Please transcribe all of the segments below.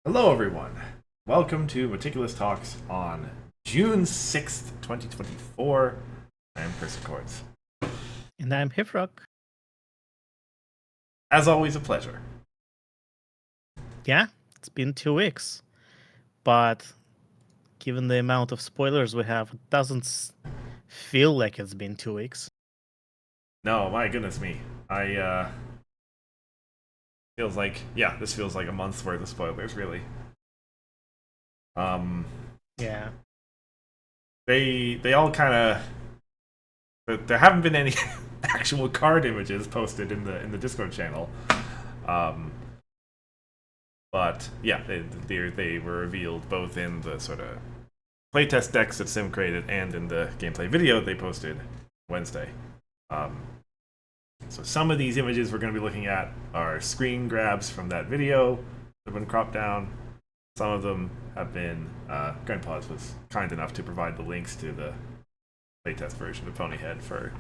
Hello, everyone. Welcome to Meticulous Talks on June 6th, 2024. I am Chris Accords. And I'm Hifrock. As always, a pleasure. Yeah, it's been 2 weeks. But given the amount of spoilers we have, it doesn't feel like it's been 2 weeks. No, my goodness me. Feels like, this feels like a month's worth of spoilers, really. Um, Yeah. they all kind of. There haven't been any actual card images posted in the Discord channel. Um, but yeah, they were revealed both in the sort of playtest decks that Sim created and in the gameplay video they posted Wednesday. Um, so some of these images we're going to be looking at are screen grabs from that video that have been cropped down. Some of them have been Grandpa's was kind enough to provide the links to the playtest version of Ponyhead for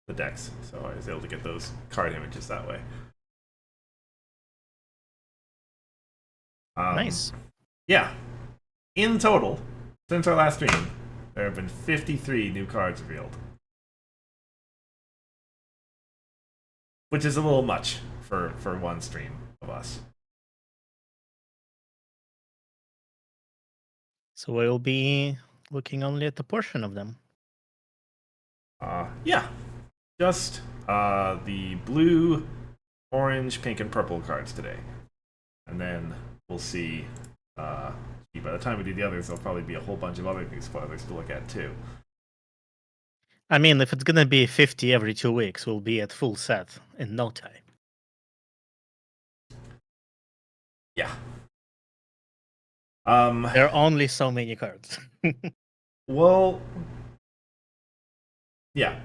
the decks, so I was able to get those card images that way. Nice. Yeah, in total, since our last stream, there have been 53 new cards revealed, which is a little much for one stream of us. So we'll be looking only at a portion of them. Yeah, just the blue, orange, pink, and purple cards today, and then we'll see. By the time we do the others, there'll probably be a whole bunch of other new spoilers to look at too. I mean, if it's gonna be 50 every 2 weeks, we'll be at full set in no time. Yeah. There are only so many cards. Well, yeah.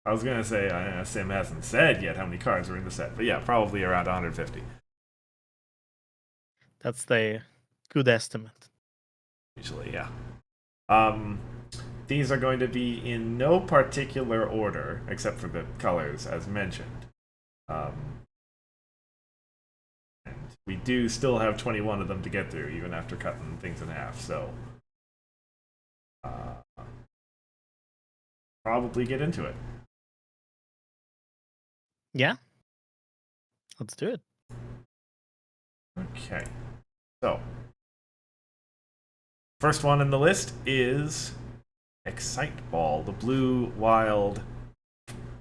I was gonna say Sim hasn't said yet how many cards are in the set, but yeah, probably around 150. That's the good estimate. Usually, yeah. Um, these are going to be in no particular order except for the colors, as mentioned. Um, and we do still have 21 of them to get through, even after cutting things in half. So, probably get into it. Yeah. Let's do it. Okay. So, first one in the list is Excite Ball, the blue wild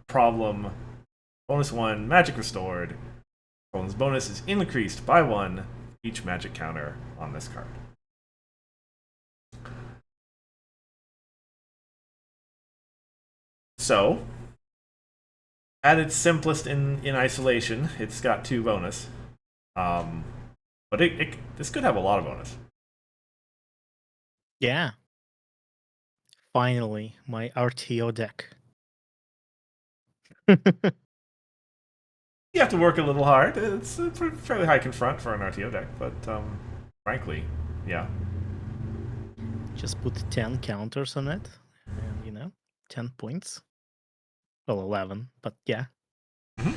problem. Bonus 1, magic restored. Problem's bonus is increased by 1 each magic counter on this card. So, at its simplest in isolation, it's got 2 bonus. But this could have a lot of bonus. Yeah. Finally, my RTO deck. You have to work a little hard. It's a fairly high confront for an RTO deck, but frankly, yeah. Just put 10 counters on it, and 10 points. Well, 11, but yeah. Mm-hmm.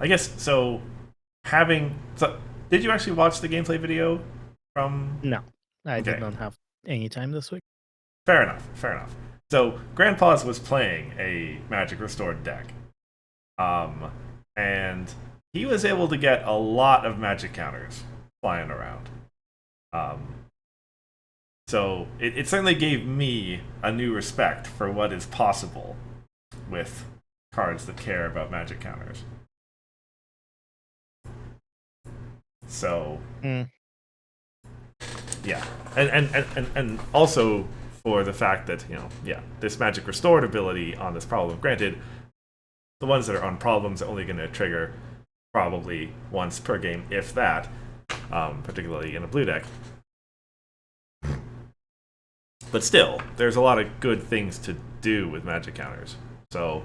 I guess so. Did you actually watch the gameplay video from? No, I did Okay, not have any time this week. fair enough. Fair enough. So Grandpa's was playing a Magic Restored deck, um, and he was able to get a lot of Magic counters flying around. Um, so it certainly gave me a new respect for what is possible with cards that care about Magic counters. So Mm. yeah, and also for the fact that this magic restored ability on this problem. Granted, the ones that are on problems are only going to trigger probably once per game, if that. Particularly in a blue deck. But still, there's a lot of good things to do with magic counters. So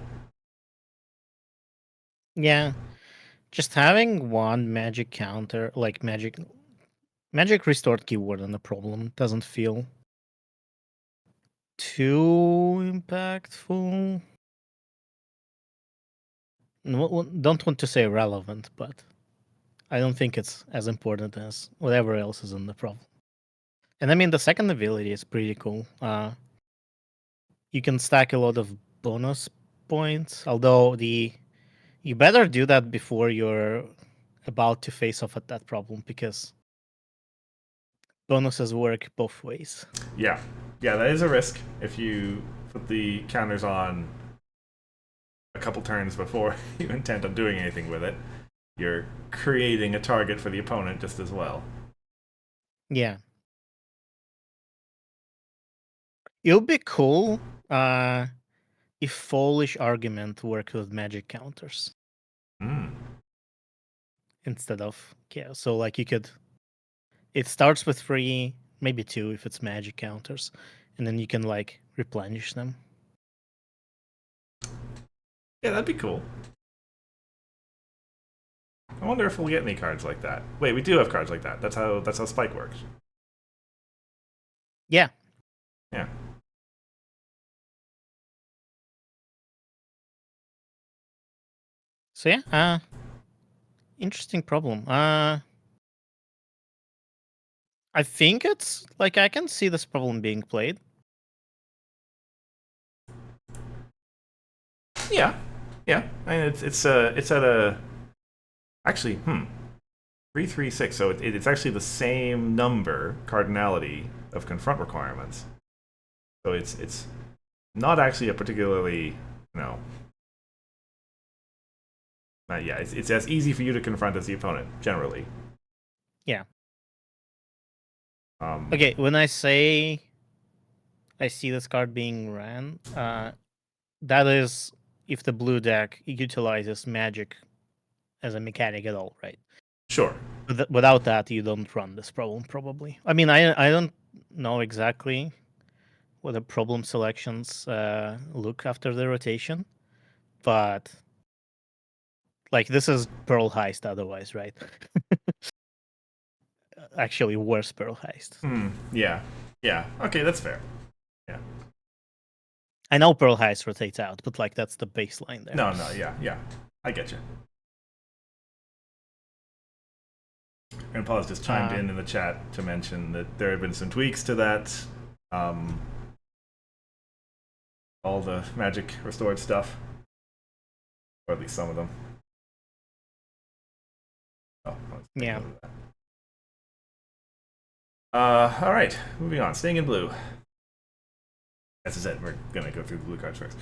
Yeah, just having one magic counter, like magic restored keyword on the problem doesn't feel too impactful. Don't want to say relevant, but I don't think it's as important as whatever else is in the problem. And I mean, the second ability is pretty cool. You can stack a lot of bonus points, although you better do that before you're about to face off at that problem because bonuses work both ways. Yeah, yeah, that is a risk if you put the counters on a couple turns before you intend on doing anything with it. You're creating a target for the opponent just as well. Yeah. It would be cool if Foolish Argument worked with magic counters Mm. instead of chaos. So like it starts with 3, maybe 2 if it's magic counters, and then you can like replenish them. Yeah, that'd be cool. I wonder if we'll get any cards like that. Wait, we do have cards like that. That's how Spike works. Yeah. Yeah. So yeah, interesting problem. I think it's like I can see this problem being played. Yeah. Yeah. I mean, it's at a actually 336. So it's actually the same number cardinality of confront requirements. So it's not actually a particularly yeah, it's as easy for you to confront as the opponent generally. Yeah. Um, Okay, when I say I see this card being ran, that is if the blue deck utilizes magic as a mechanic at all, right? sure. Without that, you don't run this problem probably. I mean, I don't know exactly what the problem selections look after the rotation, but like this is Pearl Heist otherwise, right? Actually, worse Pearl Heist. Yeah. Yeah. Okay, that's fair. Yeah. I know Pearl Heist rotates out, but like that's the baseline there. No, no, yeah, yeah. I get you. And Paul's just chimed in the chat to mention that there had been some tweaks to that. All the magic restored stuff, or at least some of them. Oh, let's take Yeah. note of that. All right, moving on. Staying in blue. As I said, we're gonna go through the blue cards first.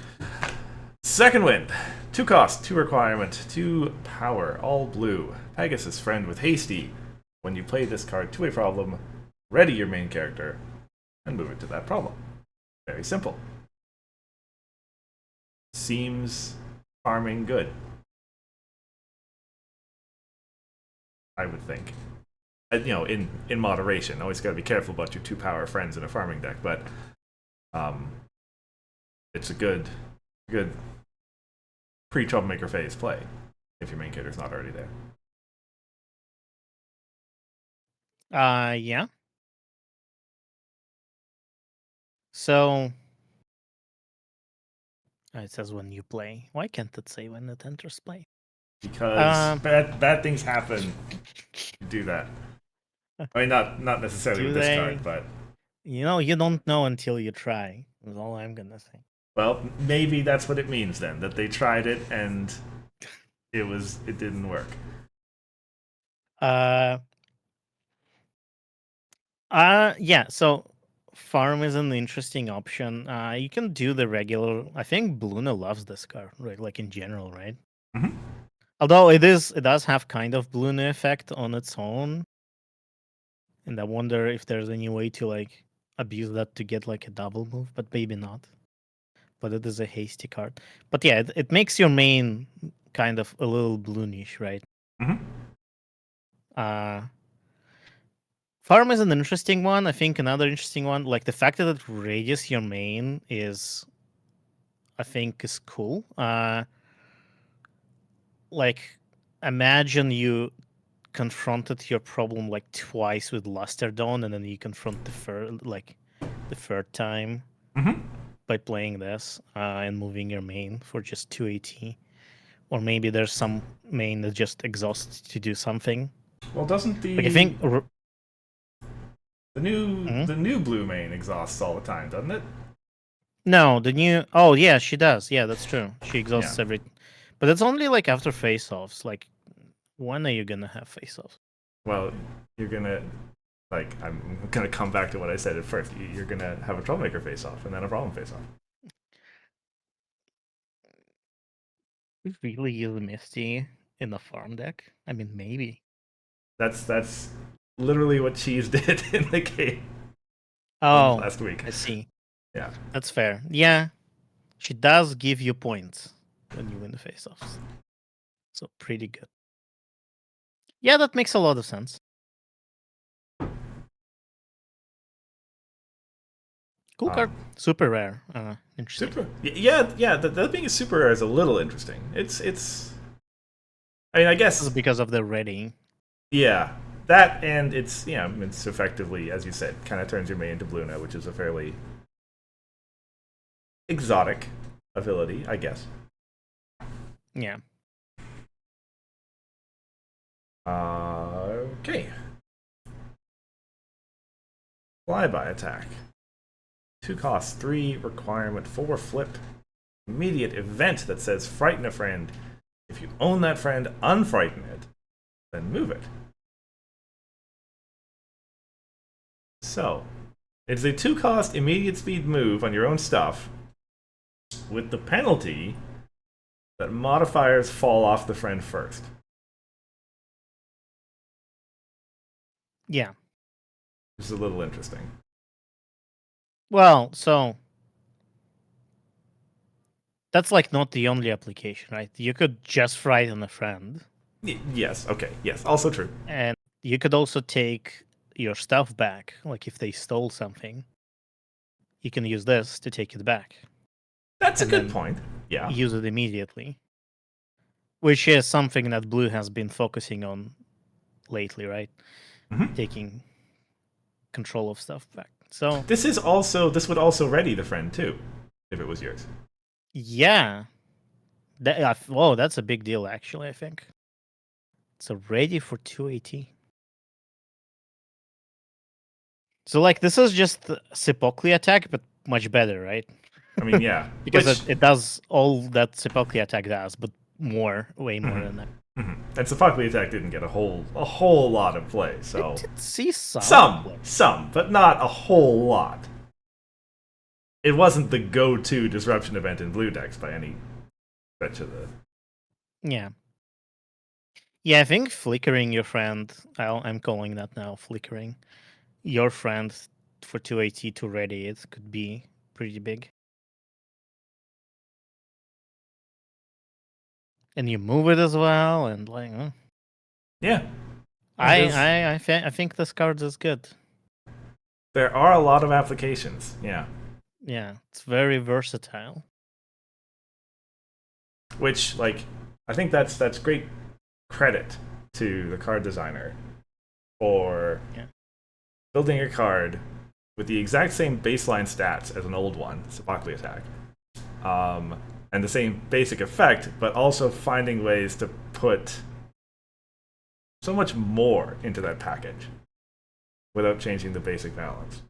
Second wind, 2 cost, 2 requirement, 2 power, all blue. Pegasus friend with hasty. When you play this card to a problem, ready your main character and move it to that problem. Very simple. Seems farming good, I would think. In moderation. Always got to be careful about your 2 power friends in a farming deck, but it's a good pre-troublemaker phase play if your main character's not already there. Yeah. So it says when you play. Why can't it say when it enters play? Because bad things happen. Do that. I mean, not necessarily with this card, but you don't know until you try. Is all I'm gonna say. well, maybe that's what it means then. That they tried it and it didn't work. Yeah. So farm is an interesting option. You can do the regular. I think Bluna loves this card, right? Like in general, right? Mm-hmm. Although it does have kind of Bluna effect on its own, and I wonder if there's any way to like abuse that to get like a double move, but maybe not. But it is a hasty card. But yeah, it makes your main kind of a little bloonish, right? Mm-hmm. Farm is an interesting one. I think another interesting one, like the fact that it radius your main I think, is cool. Like, imagine you confronted your problem like twice with Luster Dawn, and then you confront the third time Mm-hmm. by playing this and moving your main for just 2 AT. Or maybe there's some main that just exhausts to do something. Well, doesn't Like I think. the new blue main exhausts all the time, doesn't it? No, the new. Oh yeah, she does. Yeah, that's true. She Yeah. exhausts every, but it's only like after face-offs. Like, when are you gonna have face-offs? Well, you're gonna like I'm gonna come back to what I said at first. You're gonna have a troublemaker face off and then a problem face off. We really use Misty in the farm deck. I mean, maybe. That's literally what Cheese did in the game Oh, last week. I see. Yeah. That's fair. Yeah, she does give you points when you win the face-offs. So pretty good. Yeah, that makes a lot of sense. Cool card. Super rare. Interesting. Yeah. That being a super rare is a little interesting. It's. I mean, I This is guess because of the ready. yeah. That and it's effectively, as you said, kind of turns your main into Bluna, which is a fairly exotic ability, I guess. Yeah. Okay. Flyby attack. 2 costs, 3 requirement, 4 flip. Immediate event that says frighten a friend. If you own that friend, unfrighten it, then move it. So, it's a 2 cost immediate speed move on your own stuff, with the penalty that modifiers fall off the friend first. Yeah. Which is a little interesting. Well, so that's like not the only application, right? You could just frighten a friend, Yes, okay, yes, also true. and you could also take your stuff back. Like if they stole something, you can use this to take it back That's a and good then point. Yeah. use it immediately, which is something that Blue has been focusing on lately, right? Mm-hmm. Taking control of stuff back. So This would also ready the friend too, if it was yours. yeah, whoa, that's a big deal. Actually, I think it's already for 280. So like this is just the Sepokli attack, but much better, right? I mean, yeah. Because Which it does all that Sepokli attack does, but more, way more than that. and Safakli attack didn't get a whole lot of play, It so did see some some, play. some, but not a whole lot. It wasn't the go-to disruption event in blue decks by any stretch of the. Yeah. Yeah, I think flickering your friend, I'm calling that now, flickering your friend for 280 to ready it could be pretty big. And you move it as well, and like, Yeah, I think this card is good. there are a lot of applications. Yeah, Yeah, it's very versatile. which I think that's great credit to the card designer for Yeah. building a card with the exact same baseline stats as an old one, Safakli attack, and the same basic effect, but also finding ways to put so much more into that package without changing the basic balance.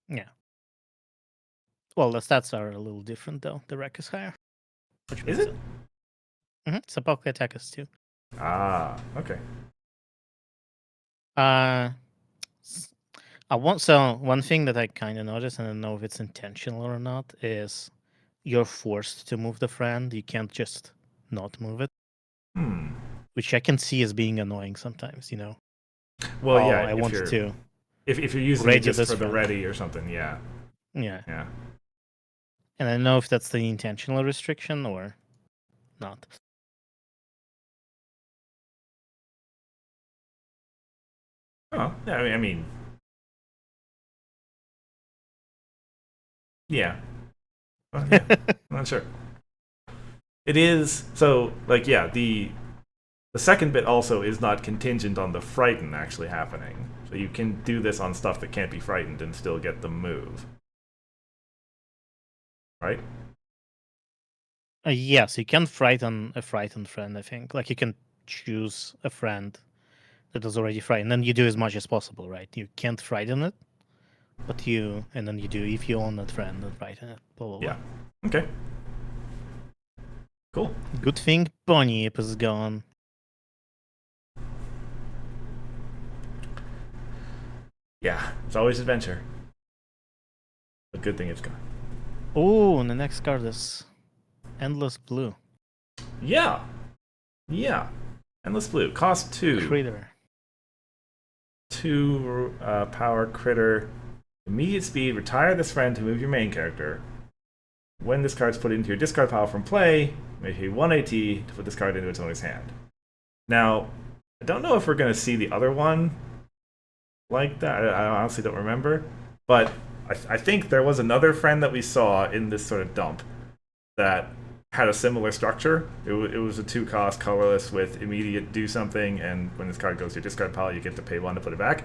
Yeah. Well, the stats are a little different though. The rec is higher, which Is makes it? it. Sepokli attack is too. Ah, okay. Uh, I want so one thing that I kind of noticed, and I don't know if it's intentional or not, is you're forced to move the friend. You can't just not move it, Hmm. which I can see as being annoying sometimes. Well, Oh, yeah. I want to If you're using it ready just this for the friend. ready or something, yeah, Yeah, yeah. and I don't know if that's the intentional restriction or not. Oh, yeah. Yeah. Well, yeah. I'm not sure. It is so yeah. The second bit also is not contingent on the frighten actually happening. So you can do this on stuff that can't be frightened and still get the move. Right? Yes, you can frighten a frightened friend. I think like you can choose a friend that is already fried, and then you do as much as possible, right? You can't frighten it, but and then you do if you own that friend, then frighten it. Blah blah blah. Yeah. Okay. Cool. Good thing Bunyip is gone. Yeah, it's always adventure. A good thing it's gone. Oh, and the next card is Endless Blue. Yeah. Yeah. Endless Blue. Cost 2. Critter. 2 power critter. Immediate speed. Retire this friend to move your main character. When this card's put into your discard pile from play, make a 1 AT to put this card into its owner's hand. Now, I don't know if we're going to see the other one like that. I honestly don't remember. But I think there was another friend that we saw in this sort of dump that had a similar structure. It was a 2-cost colorless with immediate do something, and when this card goes to your discard pile, you get to pay 1 to put it back.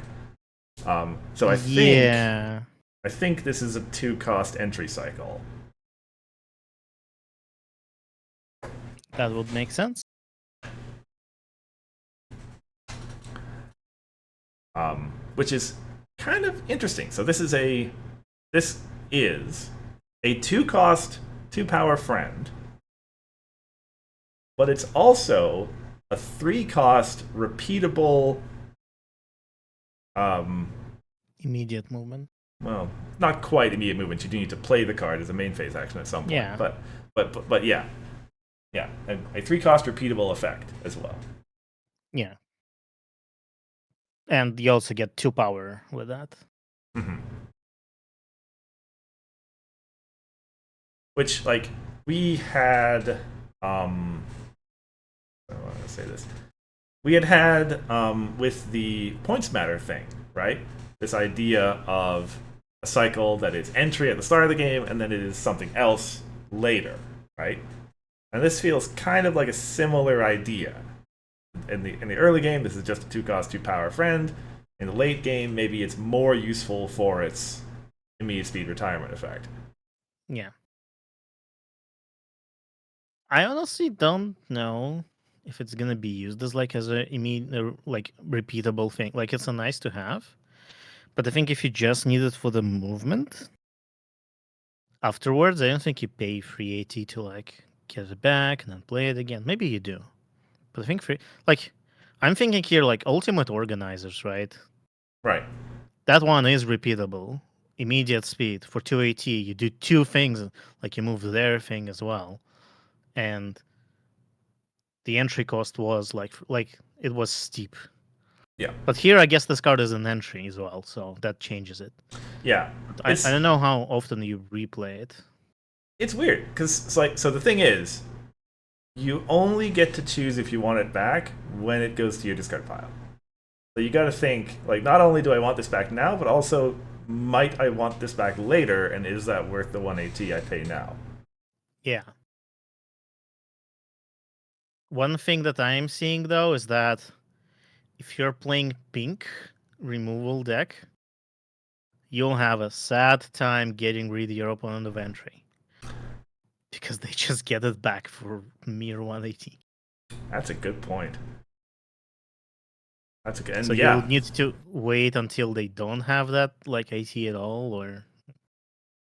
So I think this is a 2-cost entry cycle. That would make sense. Which is kind of interesting. So this is a 2-cost, 2-power friend, but it's also a 3-cost repeatable. Immediate movement. Well, not quite immediate movement. You do need to play the card as a main phase action at some point. Yeah. But yeah, a 3-cost repeatable effect as well. Yeah. And you also get 2 power with that. Mm-hmm. Which, like, we had, I want to say this. We had with the points matter thing, right? This idea of a cycle that is entry at the start of the game and then it is something else later, right? And this feels kind of like a similar idea. In the early game, this is just a 2-cost, 2-power friend. In the late game, maybe it's more useful for its immediate speed retirement effect. Yeah. I honestly don't know if it's gonna be used as a immediate repeatable thing. Like it's a nice to have, but I think if you just need it for the movement, afterwards, I don't think you pay free AT to get it back and then play it again. Maybe you do, but I think I'm thinking here ultimate organizers, right? Right. That one is repeatable. Immediate speed for 2 AT. You do 2 things, like you move their thing as well, and the entry cost was like it was steep. Yeah. But here, I guess this card is an entry as well, so that changes it. Yeah. I don't know how often you replay it. It's weird because so the thing is, you only get to choose if you want it back when it goes to your discard pile. So you got to think not only do I want this back now, but also might I want this back later, and is that worth the 1 AT I pay now? Yeah. One thing that I'm seeing though is that if you're playing pink removal deck, you'll have a sad time getting rid of your opponent of entry. Because they just get it back for mere 180. That's a good point. That's a good. And so yeah, you'll need to wait until they don't have that AT at all, or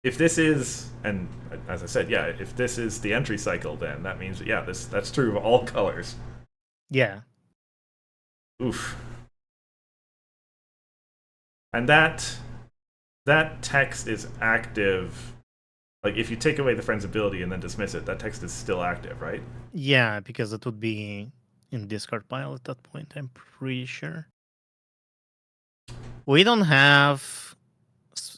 if this is, and as I said, yeah, if this is the entry cycle, then that means that's true of all colors. yeah. Oof. And that text is active. Like if you take away the friend's ability and then dismiss it, that text is still active, right? Yeah, because it would be in discard pile at that point, I'm pretty sure. We don't have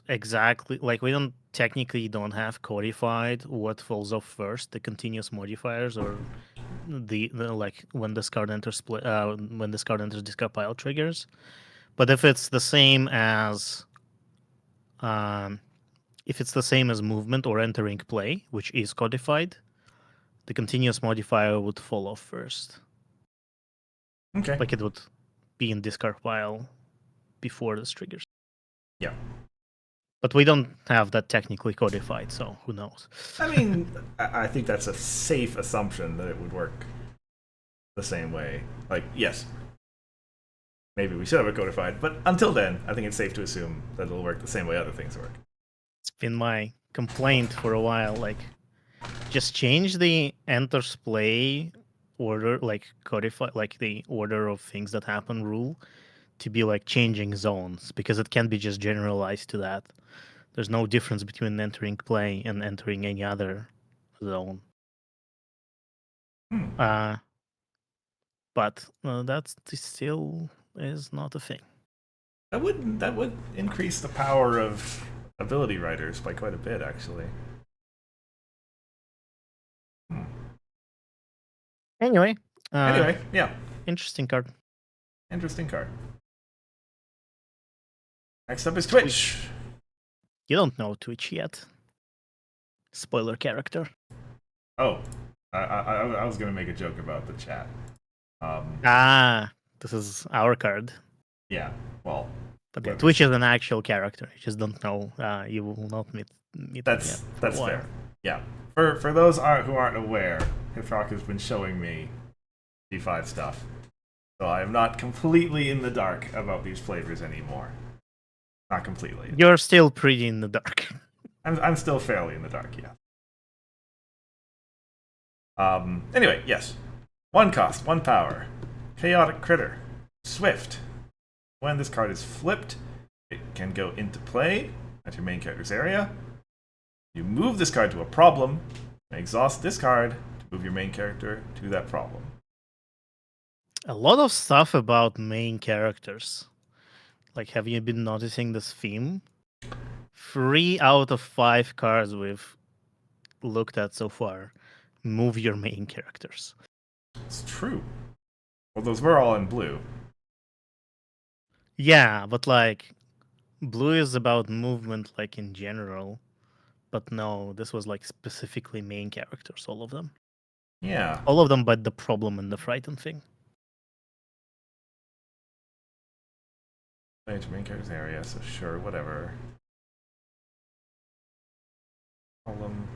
exactly we don't technically don't have codified what falls off first, the continuous modifiers or the when this card enters when this card enters discard pile triggers. But if it's the same as movement or entering play, which is codified, the continuous modifier would fall off first. Okay. Like it would be in discard pile before this triggers. Yeah. But we don't have that technically codified, so who knows? I mean, I think that's a safe assumption that it would work the same way. Like, yes. maybe we should have it codified. But until then, I think it's safe to assume that it'll work the same way other things work. It's been my complaint for a while. Like, just change the enters play order, like codify, like the order of things that happen rule to be like changing zones, because it can be just generalized to that. There's no difference between entering play and entering any other zone. Hmm. But that still is not a thing. That would increase the power of ability writers by quite a bit, actually. Hmm. Anyway, Anyway, yeah, interesting card. interesting card. Next up is Twitch. Twitch. You don't know Twitch yet. Spoiler character. Oh, I was gonna make a joke about the chat. This is our card. Yeah, well, But yeah, whoever's- Twitch is an actual character. You just don't know. You will not meet him yet that's for a while. fair. Yeah, for those who aren't aware, Hifrock has been showing me D5 stuff, so I am not completely in the dark about these flavors anymore. Not completely. You're still pretty in the dark. I'm still fairly in the dark. Yeah. Anyway, yes. 1 cost, 1 power. Chaotic Critter. Swift. When this card is flipped, it can go into play at your main character's area. You move this card to a problem, and exhaust this card to move your main character to that problem. A lot of stuff about main characters. Like, have you been noticing this theme? 3 out of 5 cards we've looked at so far move your main characters. It's true. Well, those were all in blue. Yeah, but like, blue is about movement, like in general. But no, this was like specifically main characters, all of them. Yeah. All of them but the problem and the frighten thing. Play at your main character's area, so sure, whatever. Problem.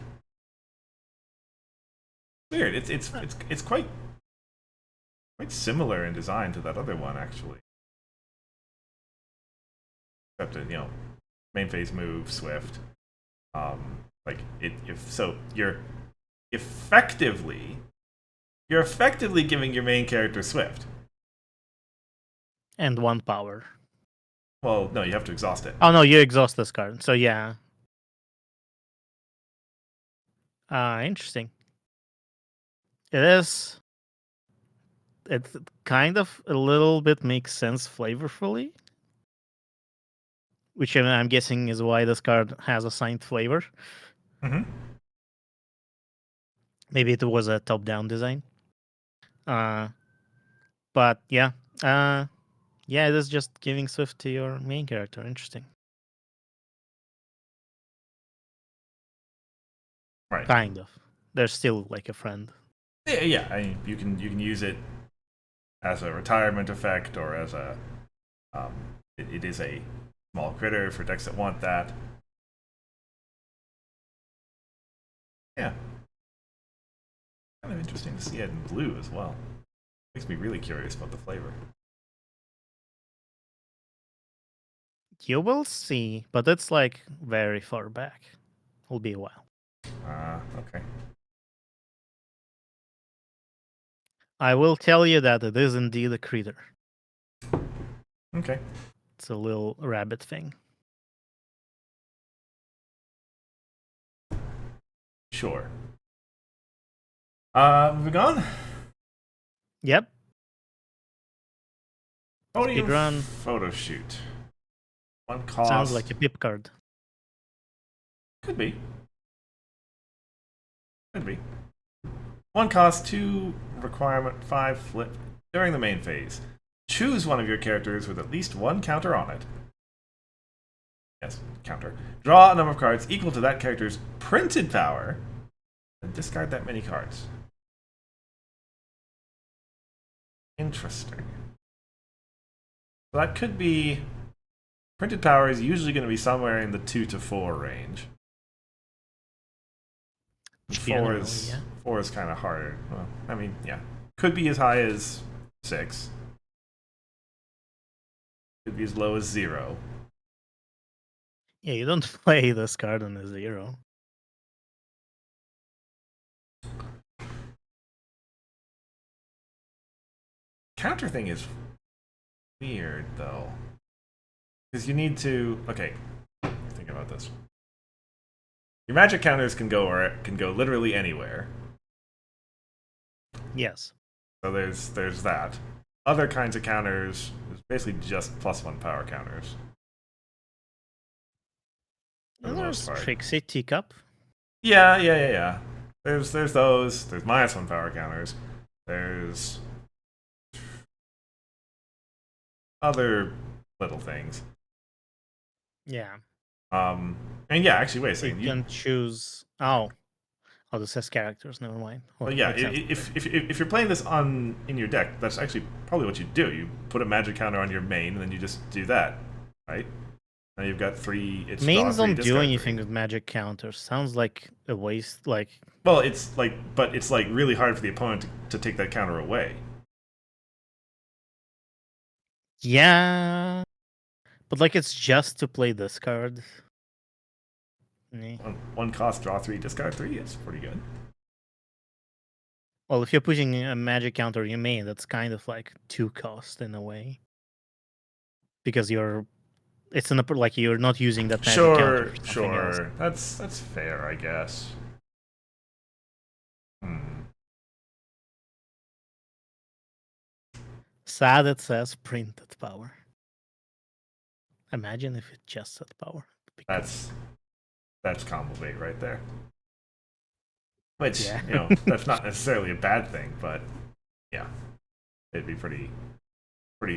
Weird. It's quite similar in design to that other one, actually. Except that, main phase move, swift. Like it if so effectively you're effectively giving your main character swift. And 1 power. Well, no, you have to exhaust it. Oh no, you exhaust this card. So yeah. Interesting. It is. It kind of a little bit makes sense flavorfully, which I'm guessing is why this card has assigned flavor. Mm-hmm. Maybe it was a top-down design. But yeah, yeah, it is just giving Swift to your main character. Interesting. Right. Kind of. They're still like a friend. Yeah. I mean, you can use it as a retirement effect or as a it is a small critter for decks that want that. Yeah. Kind of interesting to see it in blue as well. Makes me really curious about the flavor. You will see, but it's like very far back. Will be a while. Okay. I will tell you that it is indeed a critter. Okay. It's a little rabbit thing. Sure. Moving on. Yep. Podium Speedrun. photo shoot. 1 cost. Sounds like a pip card. Could be. Could be. 1 cost, 2 requirement, 5 flip. During the main phase, choose one of your characters with at least 1 counter on it. Yes, counter. Draw a number of cards equal to that character's printed power, and discard that many cards. Interesting. So that could be. Printed power is usually going to be somewhere in the 2 to 4 range. Generally, yeah. 4 is kind of harder. Well, I mean, yeah, could be as high as 6. Could be as low as 0. Yeah, you don't play this card on a 0. Counter thing is weird though, because you need to. Okay, think about this. Your magic counters can go literally anywhere. Yes. So there's that. Other kinds of counters is basically just +1 power counters for the And most there's part. Trixie Teacup. Yeah. There's those. There's -1 power counters. There's other little things. Yeah. And yeah, actually, wait a You second. can choose. Oh, this has characters. Never mind. Well, Okay, yeah, makes sense. if you're playing this in your deck, that's actually probably what you do. You put a magic counter on your main, and then you just do that, right? Now you've got 3. It's draw Mains 3, don't do discard anything 3. with magic counters. Sounds like a waste. Like, Well, but it's like really hard for the opponent to take that counter away. yeah, but like it's just to play this card. Eh. One cost, draw 3, discard 3. It's pretty good. Well, if you're pushing a magic counter you main, that's kind of like 2 cost in a way. Because it's like you're not using that magic counter for something else. Sure. That's fair, I guess. Hmm. Sad it says printed power. Imagine if it just said power. That's combo bait right there. Which, Yeah. that's not necessarily a bad thing, but yeah, it'd be pretty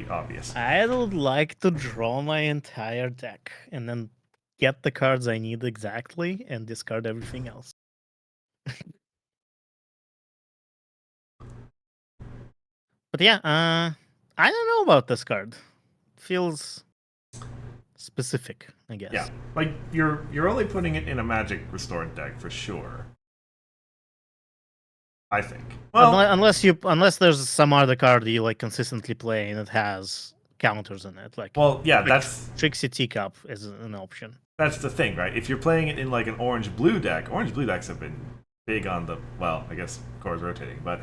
obvious. I would like to draw my entire deck and then get the cards I need exactly and discard everything else. But yeah, I don't know about this card. Feels specific, I guess. Yeah, like you're only putting it in a Magic Restored deck for sure. I think. Well, Unless there's some other card you like consistently play and it has counters in it, like yeah, like Trixie Teacup is an option. that's the thing, right? If you're playing it in like an orange-blue deck, orange-blue decks have been big on the I guess core's rotating, but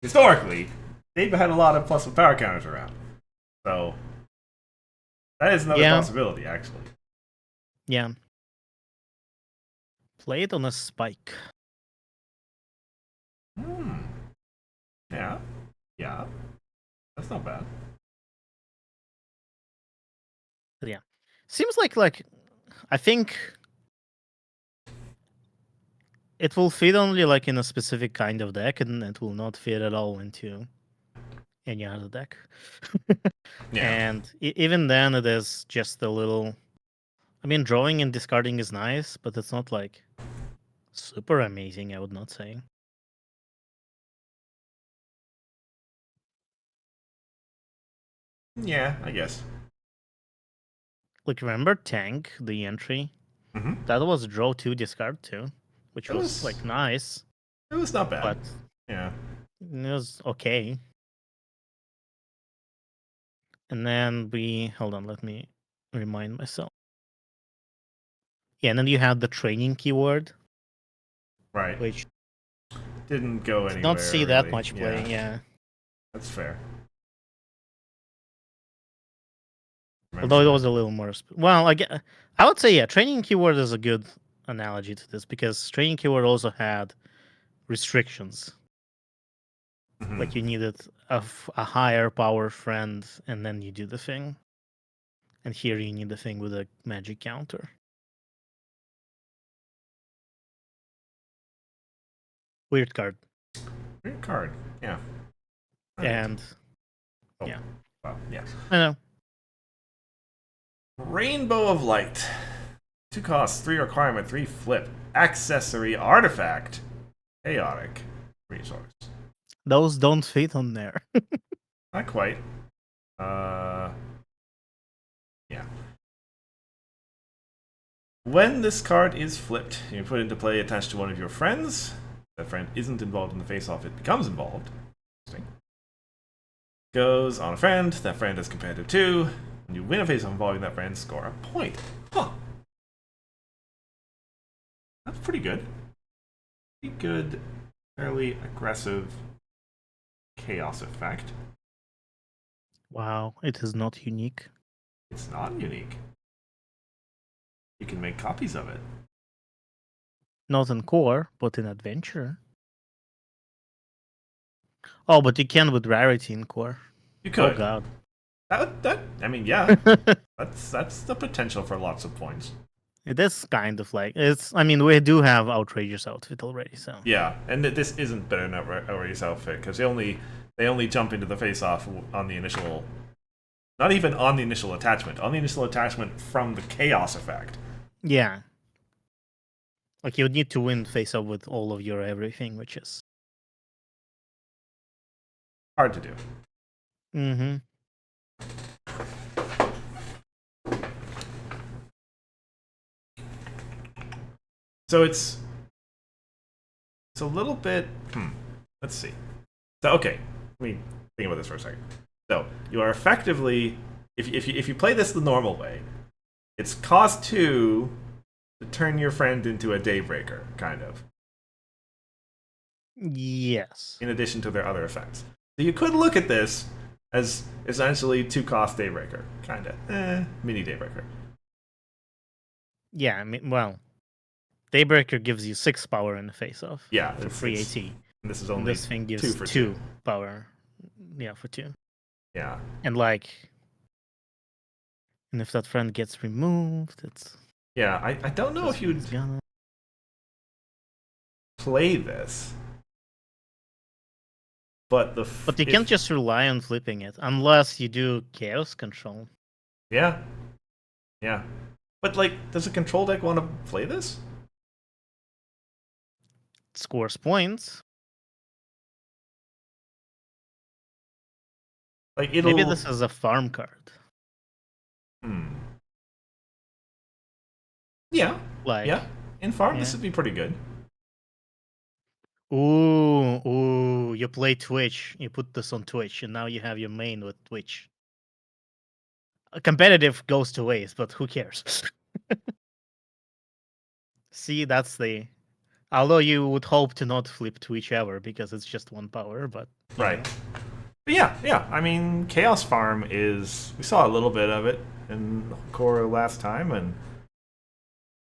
historically they've had a lot of +1 power counters around. So that is another possibility, actually. Yeah. Play it on a spike. Yeah. That's not bad. But yeah. Seems like I think it will fit only like in a specific kind of deck and it will not fit at all into any other deck. Yeah. And even then it is just a little I mean drawing and discarding is nice, but it's not like super amazing, I would not say. Yeah, I guess. Like remember Tank, the entry? Mm-hmm. That was draw 2, discard 2, which It was like nice. It was not bad. But yeah, it was okay. And then hold on, let me remind myself. Yeah, and then you had the training keyword, right. which Didn't go anywhere. did not see that really. much play. Yeah. That's fair. Although it was a little more. I would say, yeah, training keyword is a good analogy to this because training keyword also had restrictions. Mhm. Like you needed a higher power friend, and then you do the thing. And here you need the thing with a magic counter. Weird card. Weird card. Yeah. And Oh, yeah. Well, yeah. I know. Rainbow of Light. 2 costs, 3 requirement, 3 flip. Accessory artifact. Chaotic. Resource. Those don't fit on there. Not quite. Yeah. When this card is flipped, you put it into play attached to one of your friends. That friend isn't involved in the face-off, it becomes involved. Interesting. Goes on a friend, that friend is competitive too. When you win a face-off involving that friend, score a point. Huh. That's pretty good. Pretty good, fairly aggressive chaos effect. Wow, it is not unique. It's not unique. You can make copies of it. Not in core, but in adventure. Oh, but you can with rarity in core. You Oh could. god. I mean, yeah. That's the potential for lots of points. It is kind of like it's. I mean, we do have outrageous outfit already, so Yeah, and this isn't better than Outrageous outfit because they only jump into the face-off on the initial, not even on the initial attachment from the chaos effect. yeah. Like you would need to win face up with all of your everything, which is. Hard to do. Mm-hmm. So it's a little bit. Let's see. So okay, let me think about this for a second. So you are effectively, if you play this the normal way, it's cost 2 to turn your friend into a daybreaker, kind of. Yes. In addition to their other effects, so you could look at this as essentially 2-cost daybreaker, kind of mini daybreaker. Yeah. I mean, well, Daybreaker gives you 6 power in the face off. Yeah, For free AT. And this is And only this thing gives 2 for 2 2. power. Yeah, for 2. Yeah. And like, and if that friend gets removed, it's. Yeah, I don't know if you'd gonna. play this, but But you can't just rely on flipping it unless you do chaos control. Yeah. Yeah. But like, does a control deck want to play this? It scores points. Like it'll. Maybe this is a farm card. Hmm. Yeah. Like. Yeah. In farm, Yeah. this would be pretty good. Ooh, you play Twitch. You put this on Twitch, and now you have your main with Twitch. A competitive goes to waste, but who cares? See, that's the. Although you would hope to not flip Twitch ever because it's just 1 power, but. Right. Know. But yeah. I mean, Chaos Farm is. We saw a little bit of it in Core last time, and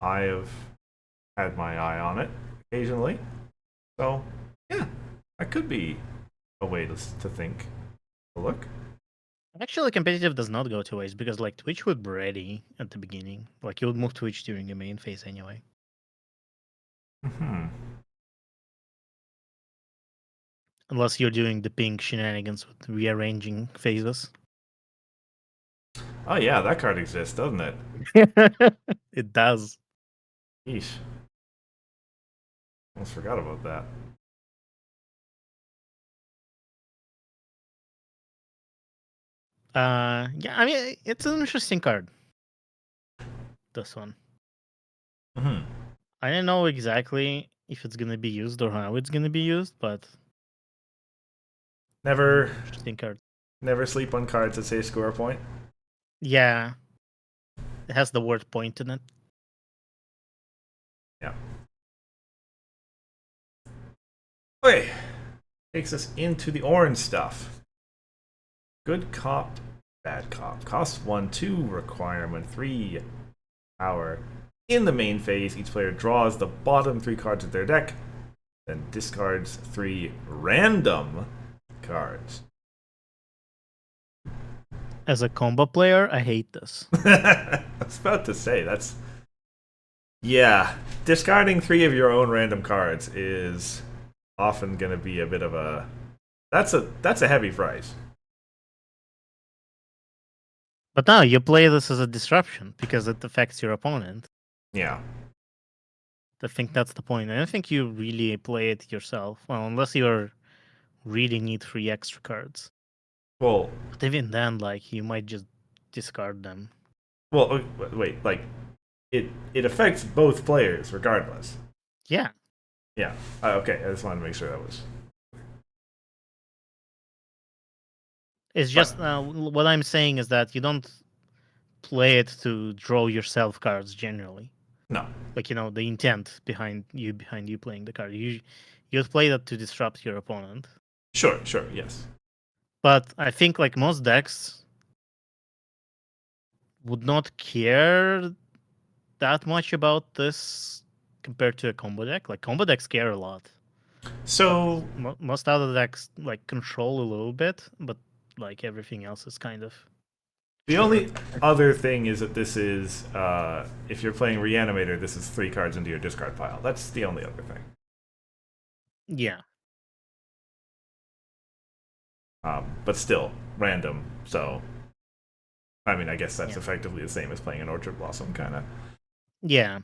I have had my eye on it occasionally. So, yeah, that could be a way to think. To look. Actually, competitive does not go to waste because, like, Twitch would be ready at the beginning. Like, you would move Twitch during your main phase anyway. Hmm. Unless you're doing the pink shenanigans with rearranging phases. Oh yeah, that card exists, doesn't it? It does. Yeesh. Almost forgot about that. Yeah, I mean, it's an interesting card. This one. Mm-hmm. I don't know exactly if it's gonna be used or how it's gonna be used, but Never interesting card. Never sleep on cards that say score a point. Yeah, it has the word point in it. Yeah. Okay. Takes us into the orange stuff. Good cop, bad cop. Cost 1, 2 requirement, 3 power. In the main phase, each player draws the bottom 3 cards of their deck, then discards 3 random cards. As a combo player, I hate this. I was about to say, that's. Yeah. Discarding 3 of your own random cards is often going to be a bit of a. That's a heavy price. But now you play this as a disruption because it affects your opponent. Yeah. I think that's the point. I don't think you really play it yourself. Well, unless you really need 3 extra cards. Well, But even then, like, you might just discard them. well, wait, like it affects both players regardless. Yeah. Yeah. Okay, I just wanted to make sure that was. It's just what I'm saying is that you don't play it to draw yourself cards generally. No. Like the intent behind you playing the card. You'd play that to disrupt your opponent. Sure, yes. But I think like most decks would not care that much about this compared to a combo deck. Like combo decks care a lot, but So most other decks like control a little bit, but like everything else is kind of. the only other thing is that this is, if you're playing Reanimator, this is 3 cards into your discard pile. That's the only other thing. Yeah. But still, random. So, I mean, I guess that's Yeah. effectively the same as playing an Orchard Blossom, kind of. Yeah.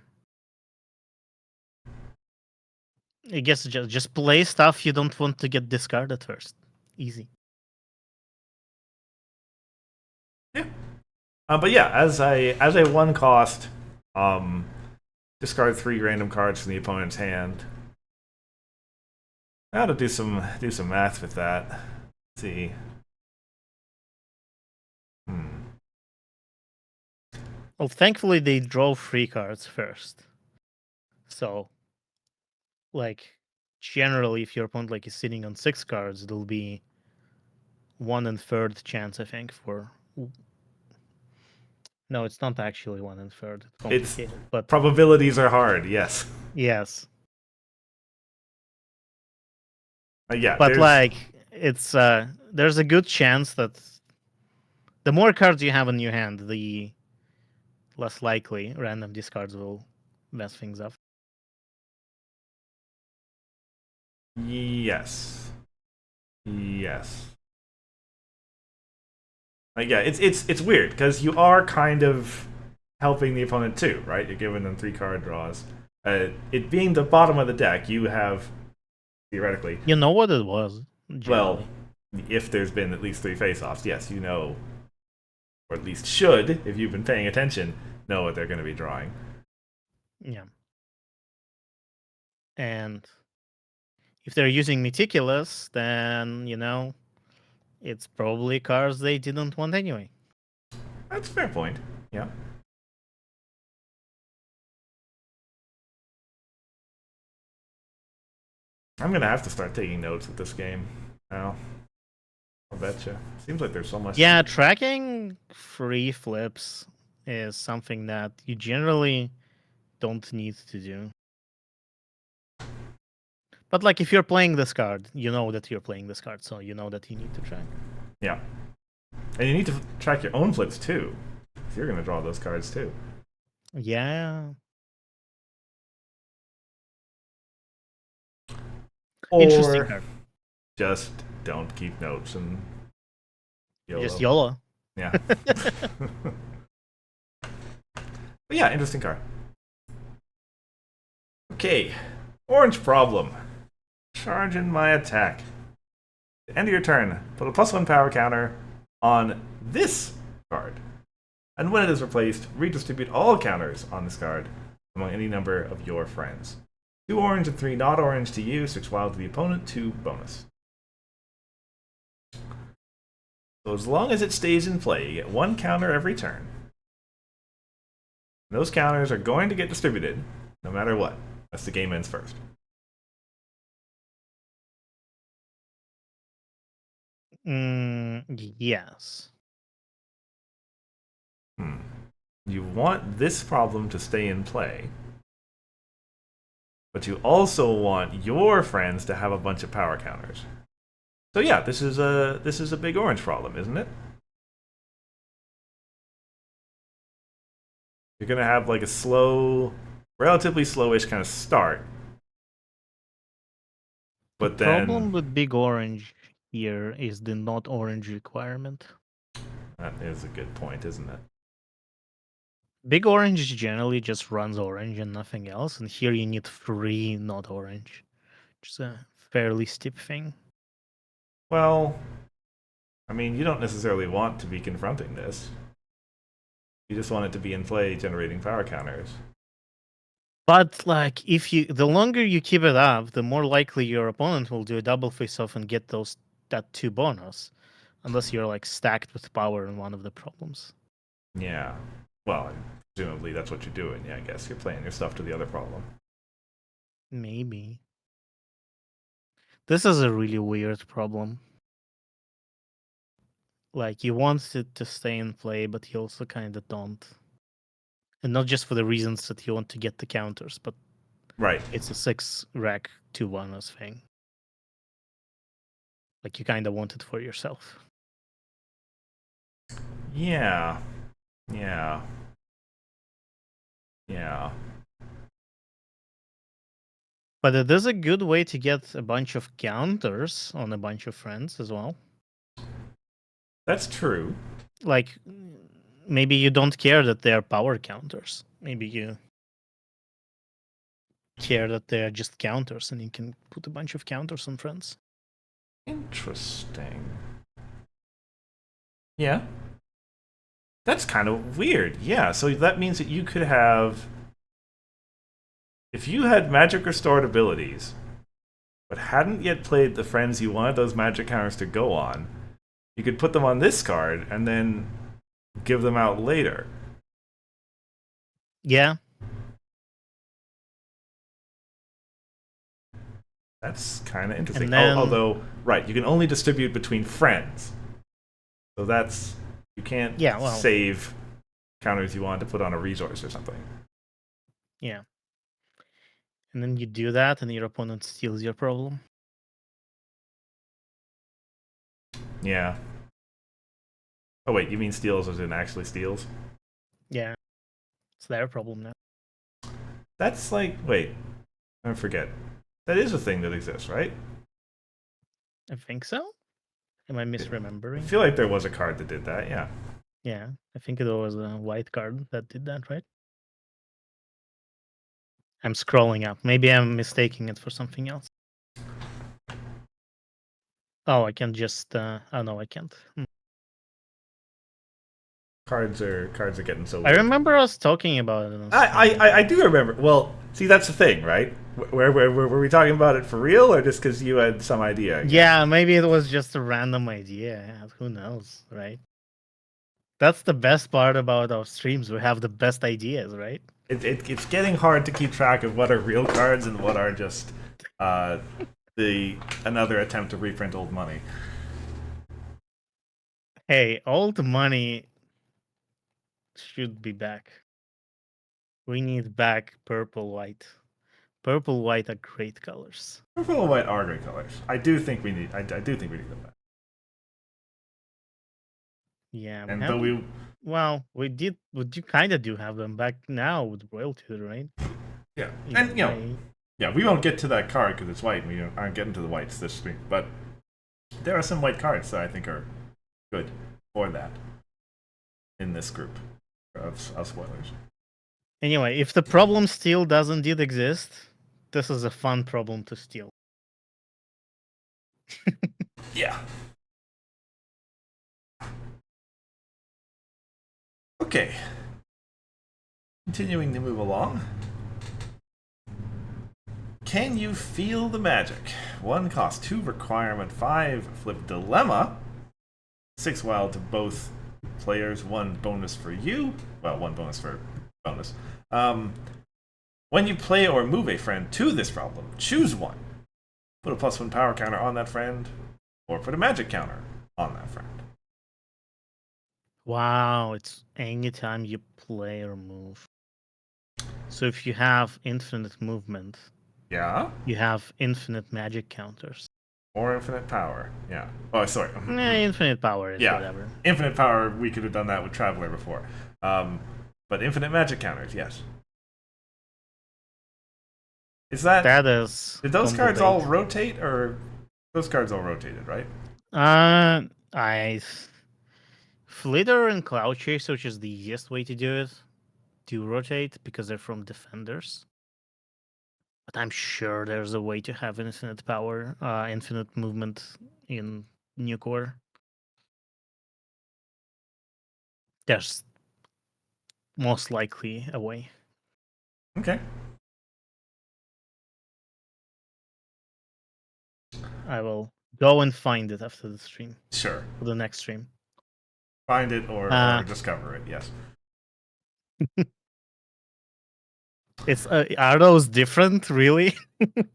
I guess just play stuff you don't want to get discarded first. Easy. Yeah. But yeah, as a 1 cost, discard 3 random cards from the opponent's hand. I gotta do some math with that. Let's see. Well, thankfully they draw 3 cards first. So, like, generally, if your opponent like is sitting on 6 cards, it'll be 1/3 chance, I think, for. No, it's not actually 1/3. It's It's complicated, but probabilities are hard. Yes. yes. Yeah. But like, it's there's a good chance that the more cards you have in your hand, the less likely random discards will mess things up. Yes. Yes. Yeah, it's weird because you are kind of helping the opponent too, right? You're giving them 3 card draws. It being the bottom of the deck, you have theoretically. You know what it was, Well, generally. if there's been at least 3 face-offs, yes, you know, or at least should, if you've been paying attention, know what they're going to be drawing. Yeah. And if they're using Meticulous, then, it's probably cards they didn't want anyway. That's a fair point. Yeah. I'm going to have to start taking notes with this game now. I'll betcha. Seems like there's so much. Yeah, tracking free flips is something that you generally don't need to do. But like if you're playing this card, you know that you're playing this card, so you know that you need to track. Yeah. And you need to track your own flips too. So you're going to draw those cards too. Yeah. Interesting Or card. just don't keep notes and YOLO. Just YOLO. Yeah. But yeah, interesting card. Okay. Orange problem. Charge in my attack. At the end of your turn, put a +1 power counter on this card. And when it is replaced, redistribute all counters on this card among any number of your friends. 2 orange and 3 not orange to you, 6 wild to the opponent, 2 bonus. So as long as it stays in play, you get 1 counter every turn. And those counters are going to get distributed no matter what. That's the game ends first. Yes. You want this problem to stay in play, but you also want your friends to have a bunch of power counters. So yeah, this is a big orange problem, isn't it? You're gonna have like a slow, relatively slowish kind of start, but The then problem with big orange here is the not orange requirement. that is a good point, isn't it? Big orange generally just runs orange and nothing else, and here you need 3 not orange, which is a fairly steep thing. Well, I mean, you don't necessarily want to be confronting this. You just want it to be in play, generating power counters. But like, the longer you keep it up, the more likely your opponent will do a double face-off and get that 2 bonus, unless you're like stacked with power in one of the problems. Yeah. Well, presumably that's what you're doing. Yeah, I guess you're playing your stuff to the other problem. Maybe. This is a really weird problem. Like, you want it to stay in play, but you also kind of don't. And not just for the reasons that you want to get the counters, but Right. it's a 6 rack 2 bonus thing. Like, you kind of want it for yourself. Yeah. Yeah. Yeah. But it is a good way to get a bunch of counters on a bunch of friends as well. That's true. Like, maybe you don't care that they're power counters. Maybe you care that they're just counters and you can put a bunch of counters on friends. Interesting. Yeah. That's kind of weird. Yeah, so that means that you could have. If you had magic restored abilities, but hadn't yet played the friends you wanted those magic counters to go on, you could put them on this card and then give them out later. Yeah. That's kind of interesting. And then Although, right, you can only distribute between friends. So that's. You can't yeah, well, save counters you want to put on a resource or something. yeah. And then you do that and your opponent steals your problem. Yeah. Oh, wait, you mean steals as in actually steals? Yeah. It's their problem now. That's like. Wait, I forget. That is a thing that exists, right? I think so. Am I I misremembering? feel like there was a card that did that, yeah. Yeah. I think it was a white card that did that, right? I'm scrolling up. Maybe I'm mistaking it for something else. Oh, I can just oh no, I can't. Cards are getting so I weird. remember us talking about it. I do remember. Well, see, that's the thing, right? Where were we talking about it for real, or just because you had some idea? Again? Yeah, maybe it was just a random idea. Yeah, who knows, right? That's the best part about our streams. We have the best ideas, right? It's getting hard to keep track of what are real cards and what are just uh, the another attempt to reprint old money. Hey, old money should be back. We need back purple white. Purple white are great colors. Purple and white are great colors. I do think we need. I do think we need them back. Yeah, we And have but them. we Well, we did. We do kind of do have them back now with royalty, right? yeah, In and a way. yeah, we won't get to that card because it's white. We aren't getting to the whites this stream, but there are some white cards that I think are good for that in this group of spoilers. Anyway, if the problem still does indeed exist, this is a fun problem to steal. Yeah. Okay. Continuing to move along. Can you feel the magic? 1 cost, 2 requirement, 5 flip dilemma, 6 wild to both players, 1 bonus for you. Well, 1 bonus for bonus. When you play or move a friend to this problem, choose one. Put a +1 power counter on that friend, or put a magic counter on that friend. Wow, it's anytime you play or move. So if you have infinite movement, Yeah? you have infinite magic counters. Or infinite power. Yeah. Oh, sorry. Infinite power is Yeah. whatever. Infinite power, we could have done that with Traveler before. But infinite magic counters, yes. Is that. That is. Did those combo cards all bait. rotate, or. Those cards all rotated, right? I Flitter and Cloud Chaser, which is the easiest way to do it, do rotate because they're from defenders. But I'm sure there's a way to have infinite power, infinite movement in New Core. There's most likely a way. Okay. I will go and find it after the stream, Sure. for the next stream. Find it or Uh, discover it. Yes. it's are those different really?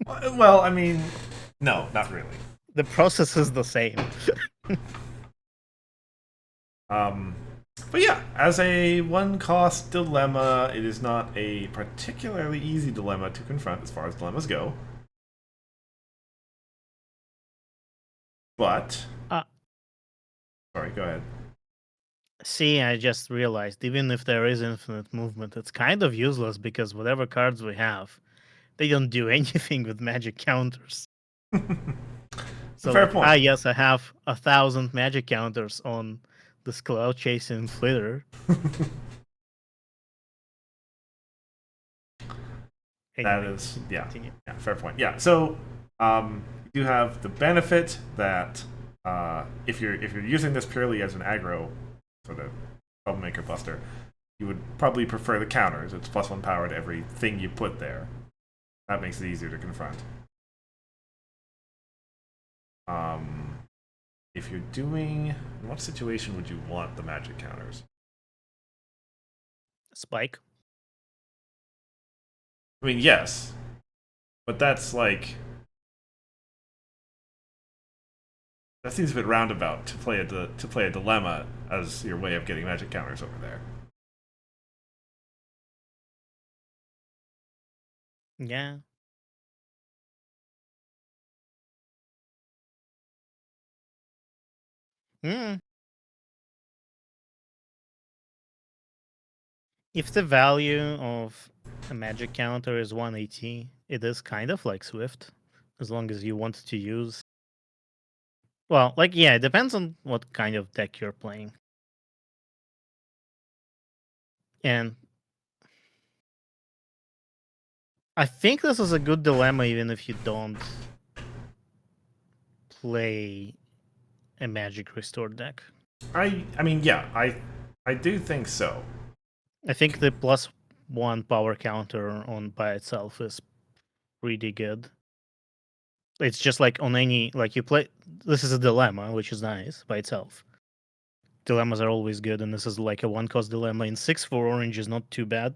Well, I mean, no, not really. The process is the same. Um, but yeah, as a one-cost dilemma, it is not a particularly easy dilemma to confront as far as dilemmas go. But Uh, sorry, go ahead. See, I just realized even if there is infinite movement, it's kind of useless because whatever cards we have, they don't do anything with magic counters. So Fair like, point. yes, I have 1,000 magic counters on this cloud chasing flitter. That Anyway, is, yeah, continue. yeah, fair point. Yeah, so you do have the benefit that if you're using this purely as an aggro sort of troublemaker buster, you would probably prefer the counters. It's +1 power to everything you put there. That makes it easier to confront. Um, if you're doing, in what situation would you want the magic counters? Spike. I mean, yes, but that's like that seems a bit roundabout to play a dilemma as your way of getting magic counters over there. Yeah. Hmm. If the value of a magic counter is 180, it is kind of like Swift, as long as you want to use. Well, like, yeah, it depends on what kind of deck you're playing. And I think this is a good dilemma even if you don't play a magic restore deck. I mean, yeah, I do think so. I think the +1 power counter on by itself is pretty good. It's just like on any like you play. This is a dilemma, which is nice by itself. Dilemmas are always good, and this is like a one-cost dilemma. In 6 for orange is not too bad.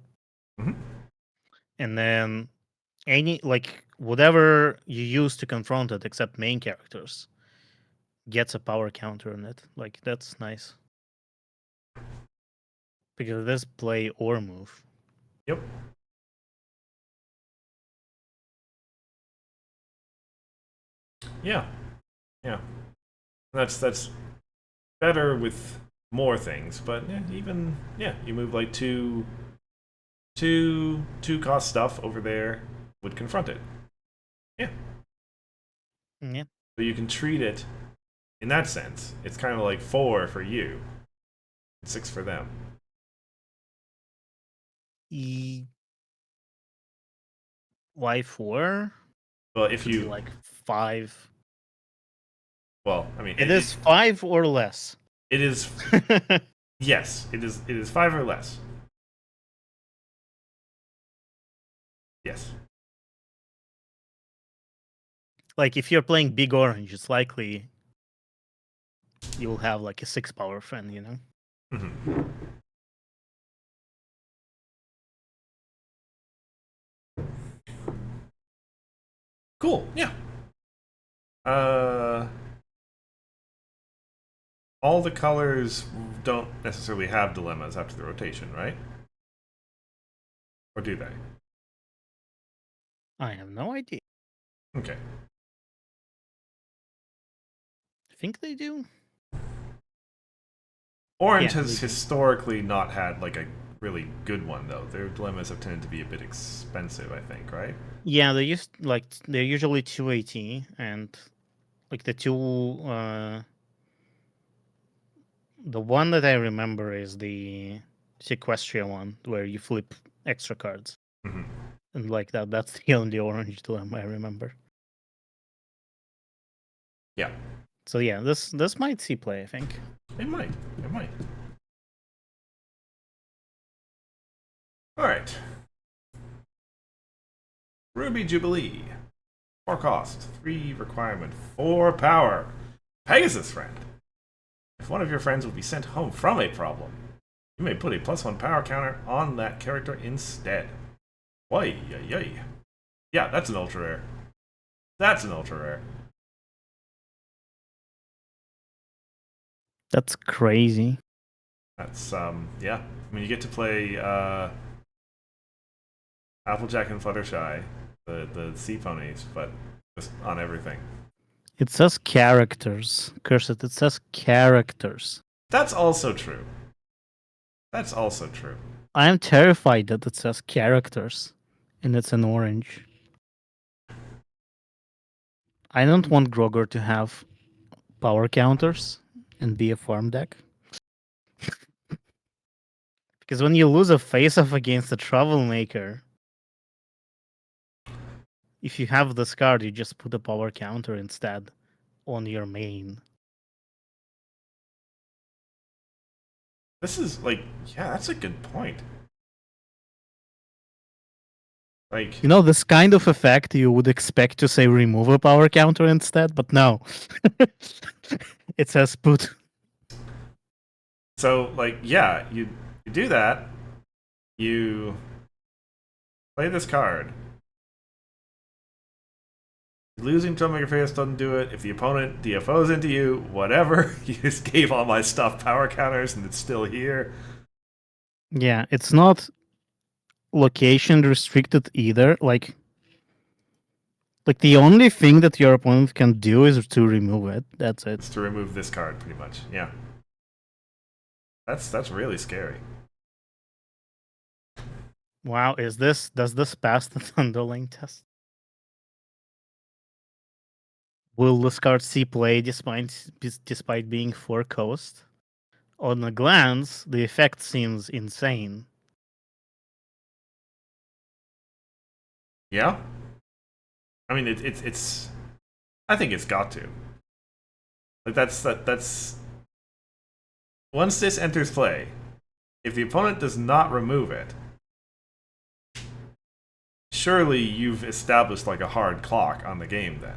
Mhm. And then any like whatever you use to confront it, except main characters, gets a power counter on it. Like that's nice because this play or move. Yep. Yeah. Yeah. That's better with more things, but yeah, even yeah, you move like two cost stuff over there would confront it. Yeah. Yeah. So you can treat it in that sense. It's kind of like 4 for you, 6 for them. E Y4 Well, if could be you like 5. well, I mean, It is 5 or less. it is yes, it is 5 or less. Yes. Like if you're playing big orange, it's likely you'll have like a 6 power friend, you know? Hmm. Cool. Yeah. Uh, all the colors don't necessarily have dilemmas after the rotation, right? Or do they? I have no idea. Okay. I think they do. Orange Yeah, they has do. historically not had like a really good one though. Their dilemmas have tended to be a bit expensive, I think, right? Yeah, they're usually 280 and like the one that I remember is the Sequestria one where you flip extra cards. Hmm. And like that's the only orange dilemma I remember. Yeah. So yeah, this might see play, I think. It might. It might. All right. Ruby Jubilee. 4 cost, 3 requirement, 4 power. Pegasus friend. If one of your friends will be sent home from a problem, you may put a +1 power counter on that character instead. Why, yay. Yeah, that's an ultra rare. That's an ultra rare. That's crazy. That's yeah. I mean, you get to play Applejack and Fluttershy, the sea ponies, but just on everything. It says characters. Cursed, it says characters. That's also true. That's also true. I am terrified that it says characters and it's an orange. I don't want Grogor to have power counters and be a farm deck. Because when you lose a face-off against a troublemaker, if you have this card, you just put a power counter instead on your main. This is like, yeah, that's a good point. Like, You know, this kind of effect you would expect to say remove a power counter instead, but no. It says put. so like, yeah, you do that. You play this card. Losing Troublemaker Face doesn't do it. If the opponent DFOs into you, whatever. You just gave all my stuff power counters and it's still here. Yeah, it's not location restricted either. Like the only thing that your opponent can do is to remove it. That's it. It's to remove this card, pretty much. Yeah. That's really scary. Wow, does this pass the Thunderling test? Will this card see play despite being 4 coast? On a glance, the effect seems insane. Yeah. I mean, it's. I think it's got to. Like that's. Once this enters play, if the opponent does not remove it, surely you've established like a hard clock on the game then.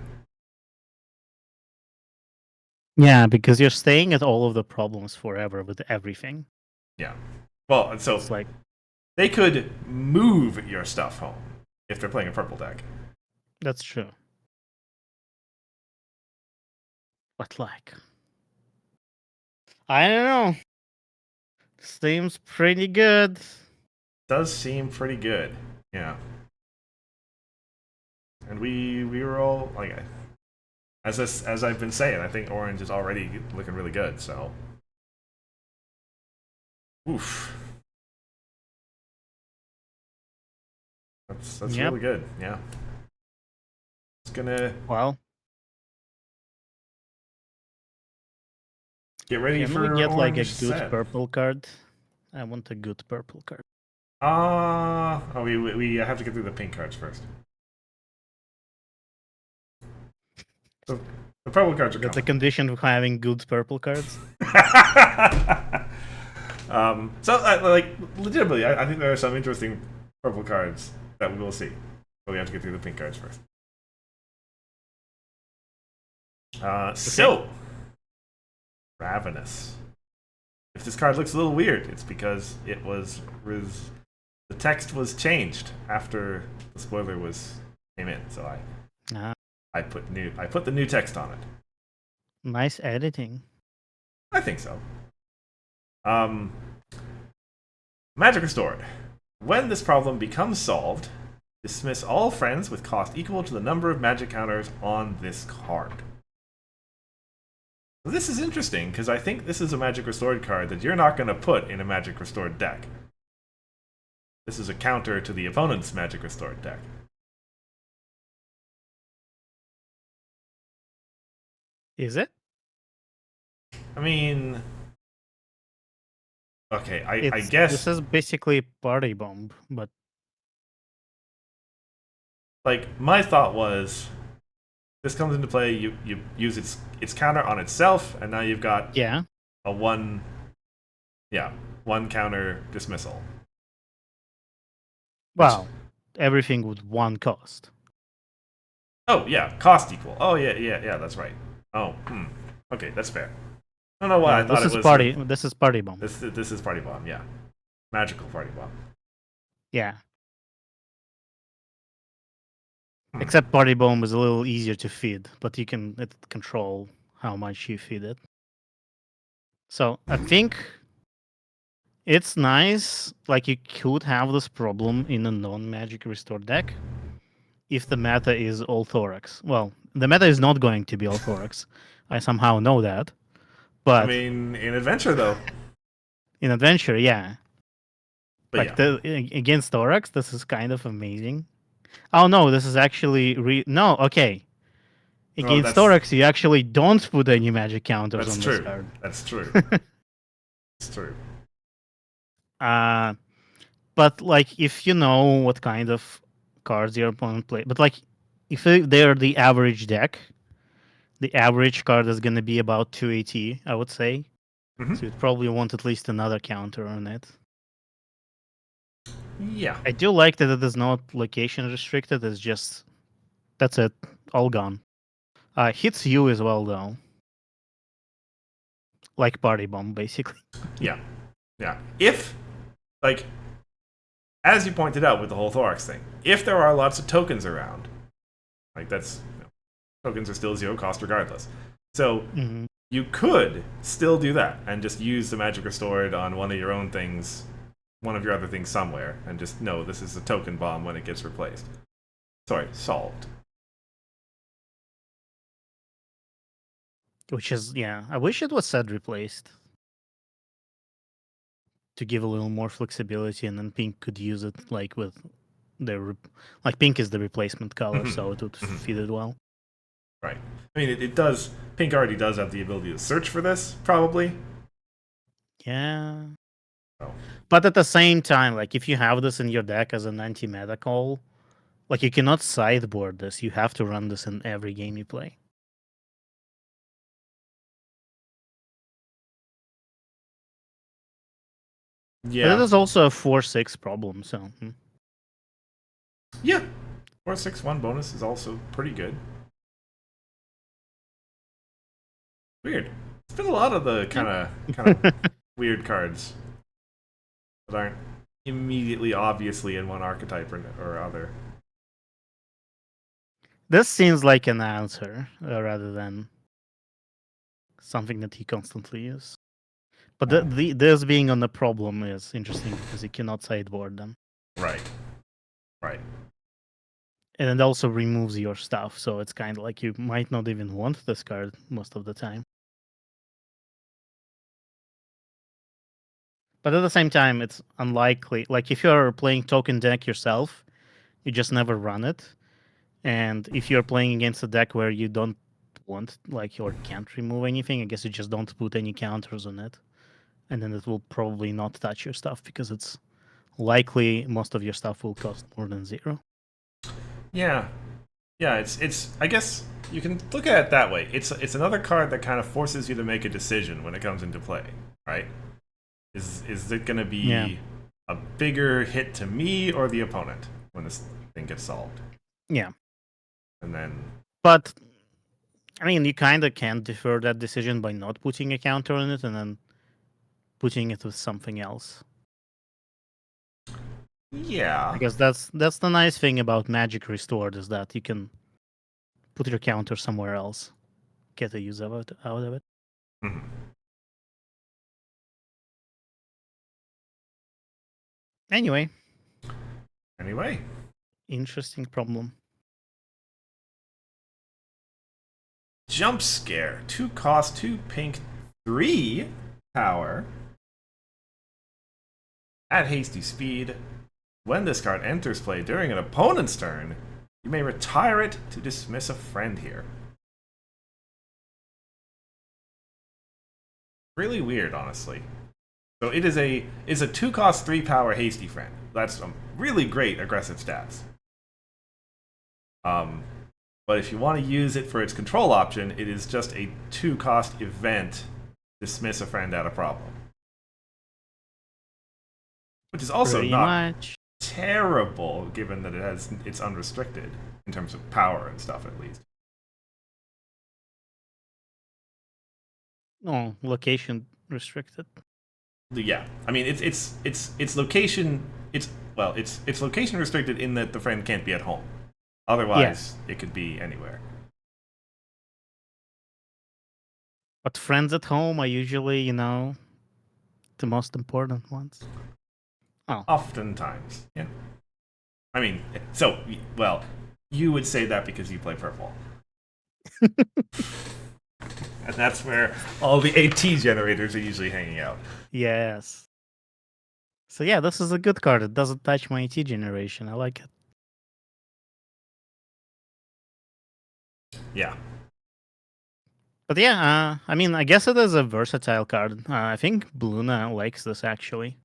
Yeah, because you're staying at all of the problems forever with everything. Yeah. Well, and so It's like, they could move your stuff home if they're playing a purple deck. that's true. But like, I don't know. Seems pretty good. Does seem pretty good. Yeah. And we were all like, as I've been saying, I think orange is already looking really good. So, oof. That's Yep. really good. Yeah. It's gonna Well, get ready can for we get like a orange good set. purple card? I want a good purple card. Oh, we have to get through the pink cards first. The, the purple cards are That's the coming. condition of having good purple cards. So, like, legitimately, I think there are some interesting purple cards that we will see. But we have to get through the pink cards first. So, Ravenous. If this card looks a little weird, it's because it was the text was changed after the spoiler came in. So I put the new text on it. Nice editing. I think so. Magic Restored. When this problem becomes solved, dismiss all friends with cost equal to the number of magic counters on this card. This is interesting because I think this is a Magic Restored card that you're not going to put in a Magic Restored deck. This is a counter to the opponent's Magic Restored deck. Is it? I mean, okay, I This guess is basically party bomb, but like my thought was this comes into play, you use its counter on itself, and now you've got yeah. a one counter dismissal. Well, everything with 1 cost. Oh yeah, cost equal. Oh yeah, that's right. Oh, okay, that's fair. I don't know why I No, thought this it is was with party. This is party bomb. this is Party Bomb, yeah. Magical Party Bomb. Yeah. Hmm. Except party bomb is a little easier to feed, but you can control how much you feed it. So I think it's nice. Like you could have this problem in a non-magic restore deck if the meta is all thorax. Well, the meta is not going to be all thorax. I somehow know that, I but mean, in Adventure though. in adventure, yeah, But like yeah. against thorax, this is kind of amazing. Oh no, this is actually no. Okay, Well, against thorax, you actually don't put any magic counters that's on this true. card. That's true. It's true. uh, but like if you know what kind of cards your opponent play, but like if they're the average deck, the average card is going to be about 280, I would say. Hmm. So you'd probably want at least another counter on it. Yeah. I do like that it is not location restricted. It's just that's it, all gone. Hits you as well though, like party bomb basically. Yeah. Yeah. If, like, as you pointed out with the whole Thorax thing, if there are lots of tokens around, like that's tokens are still 0 cost regardless. So Hmm. you could still do that and just use the Magic Restored on one of your own things, one of your other things somewhere, and just know this is a token bomb when it gets replaced. Sorry, solved. Which is yeah. I wish it was said replaced to give a little more flexibility, and then pink could use it like with like pink is the replacement color, so it would fit it well. Right. I mean, it does. Pink already does have the ability to search for this, probably. Yeah. Oh. But at the same time, like if you have this in your deck as an anti-meta call, like you cannot sideboard this. You have to run this in every game you play. But it Yeah. is also a 4/6 problem, so Yeah. 4/6/1 bonus is also pretty good. Weird. It's been a lot of the kind of weird cards that aren't immediately obviously in one archetype or other. This seems like an answer rather than something that you constantly use. But this being on the problem is interesting because you cannot sideboard them. Right. Right. And it also removes your stuff, so it's kind of like you might not even want this card most of the time. But at the same time, it's unlikely. Like if you're playing token deck yourself, you just never run it. And if you're playing against a deck where you don't want like or can't remove anything, I guess you just don't put any counters on it. And then it will probably not touch your stuff because it's likely most of your stuff will cost more than 0. Yeah. Yeah, it's I guess you can look at it that way. It's another card that kind of forces you to make a decision when it comes into play, right? Is it going to Yeah. be a bigger hit to me or the opponent when this thing gets solved? Yeah. And then But I mean, you kind of can defer that decision by not putting a counter on it and then putting it with something else. yeah. I guess that's the nice thing about Magic Restored is that you can put your counter somewhere else, get a use out of it. Mhm. Anyway, Anyway, interesting problem. Jump Scare. 2 cost, 2 pink, 3 power. At hasty speed, when this card enters play during an opponent's turn, you may retire it to dismiss a friend here. Really weird, honestly. So it is a 2 cost 3 power hasty friend. That's some really great aggressive stats. But if you want to use it for its control option, it is just a 2 cost event. Dismiss a friend out of problem. Which is also Pretty not much. terrible, given that it's unrestricted in terms of power and stuff, at least. Oh, location restricted. Yeah, I mean it's location. It's location restricted in that the friend can't be at home. Otherwise, Yes, it could be anywhere. but friends at home are usually, the most important ones. Oh, Oftentimes, yeah. I mean, so well, you would say that because you play purple, and that's where all the AT generators are usually hanging out. yes. So yeah, this is a good card. It doesn't touch my ET generation. I like it. Yeah. But yeah, I mean, I guess it is a versatile card. I think Bluna likes this actually.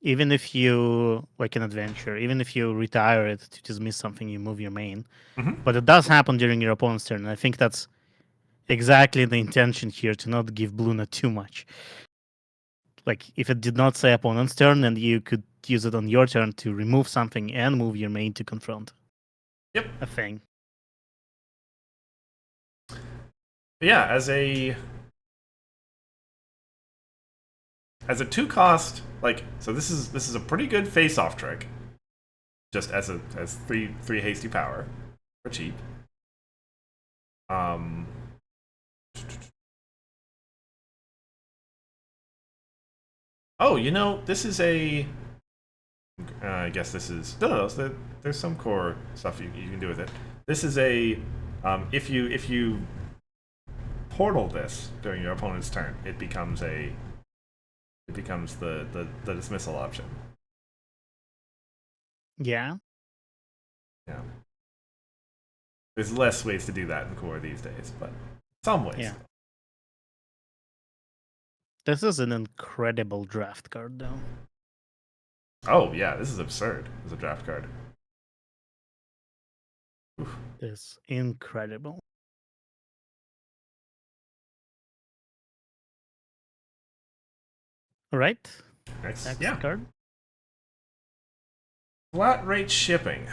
Even if you like an adventure, even if you retire it to dismiss something, you move your main. Hmm. But it does happen during your opponent's turn. And I think that's exactly the intention here, to not give Bluna too much. Like if it did not say opponent's turn, then you could use it on your turn to remove something and move your main to confront Yep. a thing. Yeah, as a 2 cost, like, so this is a pretty good face off trick. Just as three hasty power for cheap. Um, oh, this is a. I guess this is no. There's some core stuff you can do with it. This is a. If you portal this during your opponent's turn, it becomes the dismissal option. Yeah. Yeah. There's less ways to do that in core these days, but some ways. Yeah. This is an incredible draft card, though. Oh yeah, this is absurd as a draft card. Oof. It's incredible. All right. Next, Next yeah, card. flat rate shipping.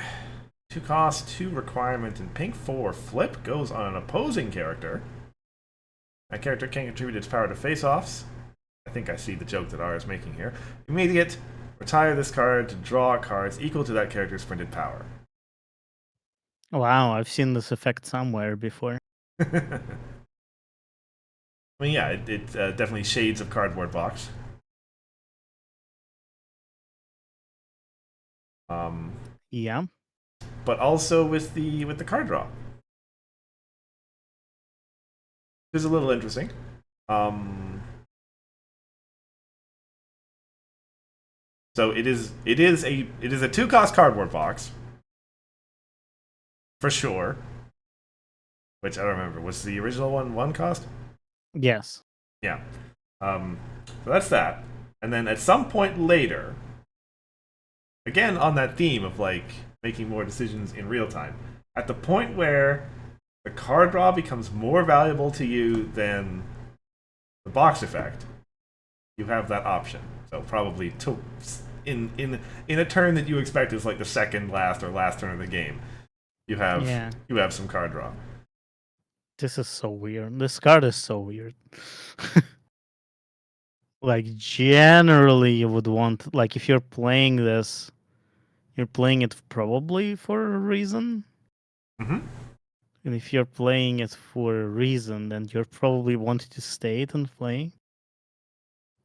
2 cost, 2 requirement, and pink 4 flip goes on an opposing character. That character can contribute its power to face-offs. I think I see the joke that R is making here. Immediate. Retire this card to draw cards equal to that character's printed power. Wow, I've seen this effect somewhere before. I mean, yeah, it definitely shades of cardboard box. Um, Yeah. but also with the card draw, which is a little interesting. Um, so it is a 2 cost cardboard box for sure. Which I don't remember. Was the original one 1 cost? Yes. Yeah. So that's that. And then at some point later, again on that theme of like making more decisions in real time, at the point where the card draw becomes more valuable to you than the box effect, you have that option. So probably in a turn that you expect is like the second last or last turn of the game, you have Yeah. you have some card draw. This is so weird. This card is so weird. Like generally you would want, like, if you're playing this, you're playing it probably for a reason. Hmm. And if you're playing it for a reason, then you're probably wanting to stay it and play.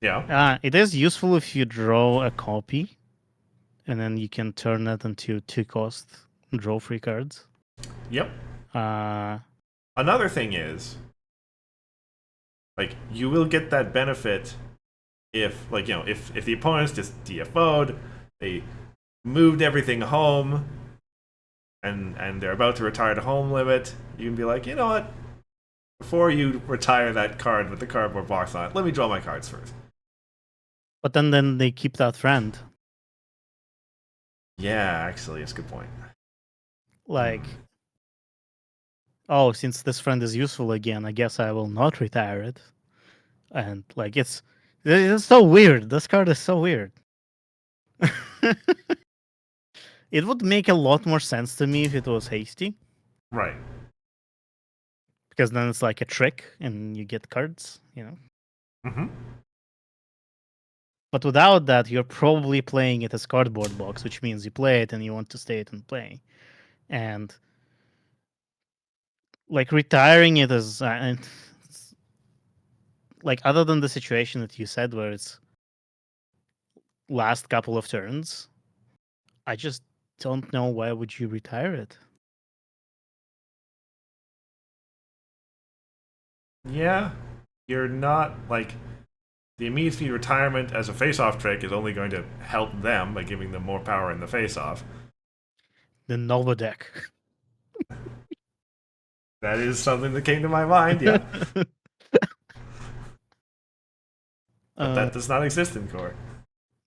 Yeah. It is useful if you draw a copy, and then you can turn that into 2 cost draw free cards. Yep. Uh, Another thing is, like, you will get that benefit if, like, if the opponent's just DFO'd, they moved everything home, and they're about to retire the home limit, you can be like, you know what? Before you retire that card with the cardboard box on it, let me draw my cards first. but then they keep that friend. Yeah, actually, it's a good point. Like, oh, since this friend is useful again, I guess I will not retire it. And like, it's so weird. This card is so weird. It would make a lot more sense to me if it was hasty, Right. because then it's like a trick and you get cards, Mm-hmm. But without that, you're probably playing it as cardboard box, which means you play it and you want to stay it and play. And like retiring it as like other than the situation that you said where it's last couple of turns, I just don't know why would you retire it. Yeah, you're not like the immediate speed retirement as a face-off trick is only going to help them by giving them more power in the face-off. The Nova deck. That is something that came to my mind. Yeah, but that does not exist in core.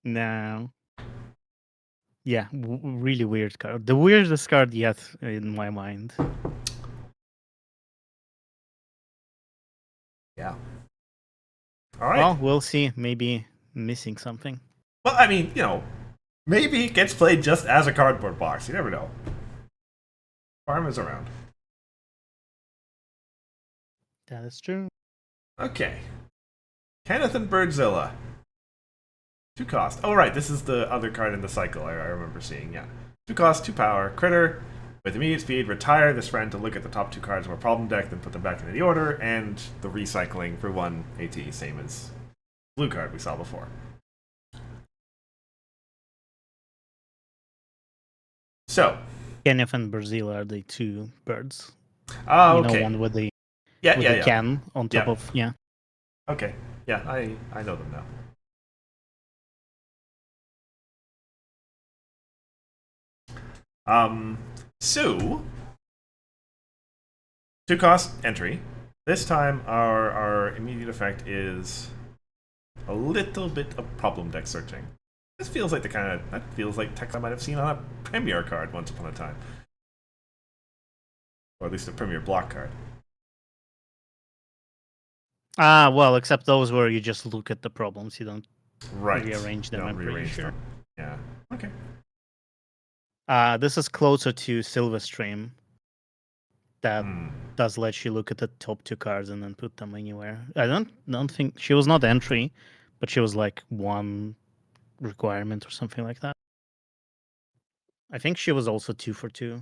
No. Yeah, really weird card. The weirdest card yet in my mind. Yeah. All right. Well, we'll see. Maybe missing something. Well, I mean, maybe it gets played just as a cardboard box. You never know. Farm is around. That is true. Okay. Kenneth and Birdzilla. 2 cost. Oh, right. This is the other card in the cycle I remember seeing. Yeah. 2 cost, 2 power. Critter. With immediate speed, retire this friend to look at the top 2 cards of a problem deck, then put them back into the order, and the recycling for 1 AT, same as blue card we saw before. So. Kenneth and Brazil are the two birds. Oh, okay. One with the yeah. can on top Yeah. of, yeah. Okay. Yeah, I know them now. So 2 cost entry. This time our immediate effect is a little bit of problem deck searching. This feels like that feels like text I might have seen on a Premier card once upon a time. Or at least a Premier block card. Well, except those where you just look at the problems, you don't Right. rearrange them, Don't I'm pretty rearrange sure. them. Yeah. Okay. This is closer to Silverstream. That does let you look at the top 2 cards and then put them anywhere. I don't think she was not entry, but she was like 1 requirement or something like that. I think she was also 2 for 2.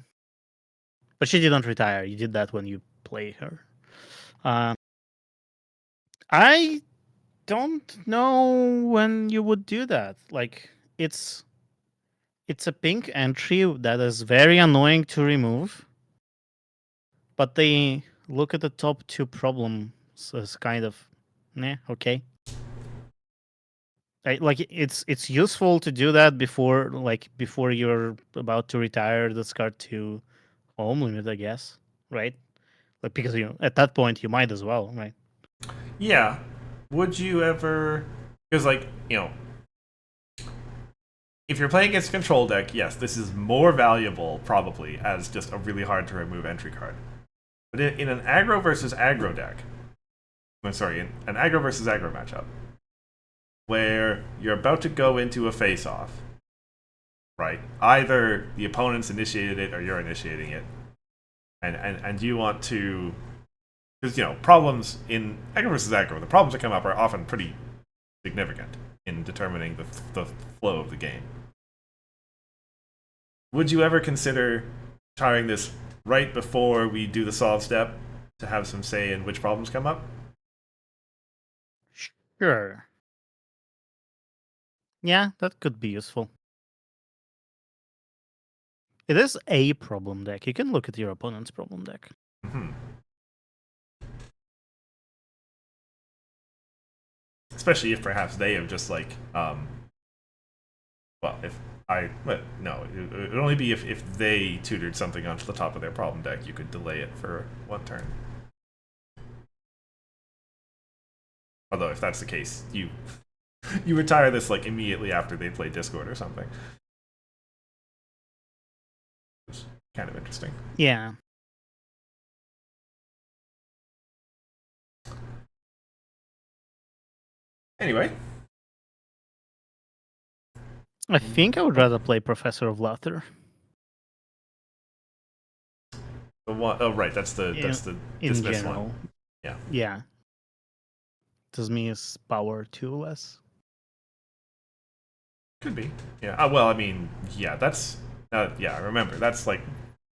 But she didn't retire. You did that when you play her. I don't know when you would do that. Like it's a pink entry that is very annoying to remove. But they look at the top 2 problems as kind of okay. Like it's useful to do that before you're about to retire this card to home limit, I guess, right? Like because at that point you might as well, right? Yeah. Would you ever? Because if you're playing against a control deck, yes, this is more valuable probably as just a really hard to remove entry card. But in an aggro versus aggro deck, I'm sorry, in an aggro versus aggro matchup, where you're about to go into a face-off, right? Either the opponent's initiated it or you're initiating it, and you want to, because problems in aggro versus aggro, the problems that come up are often pretty significant in determining the flow of the game. Would you ever consider trying this right before we do the solve step to have some say in which problems come up? Sure. Yeah, that could be useful. It is a problem deck. You can look at your opponent's problem deck. Mm-hmm. Especially if perhaps they have just no, it would only be if they tutored something onto the top of their problem deck, you could delay it for 1 turn. Although if that's the case, you retire this immediately after they play Discord or something. It's kind of interesting. Yeah. Anyway, I think I would rather play Professor of Laughter. The one oh right, that's the in dismiss general. one. Yeah. Yeah. Does mean it's power 2 less? Could be. Yeah. Well, I mean, yeah, that's yeah, remember, that's like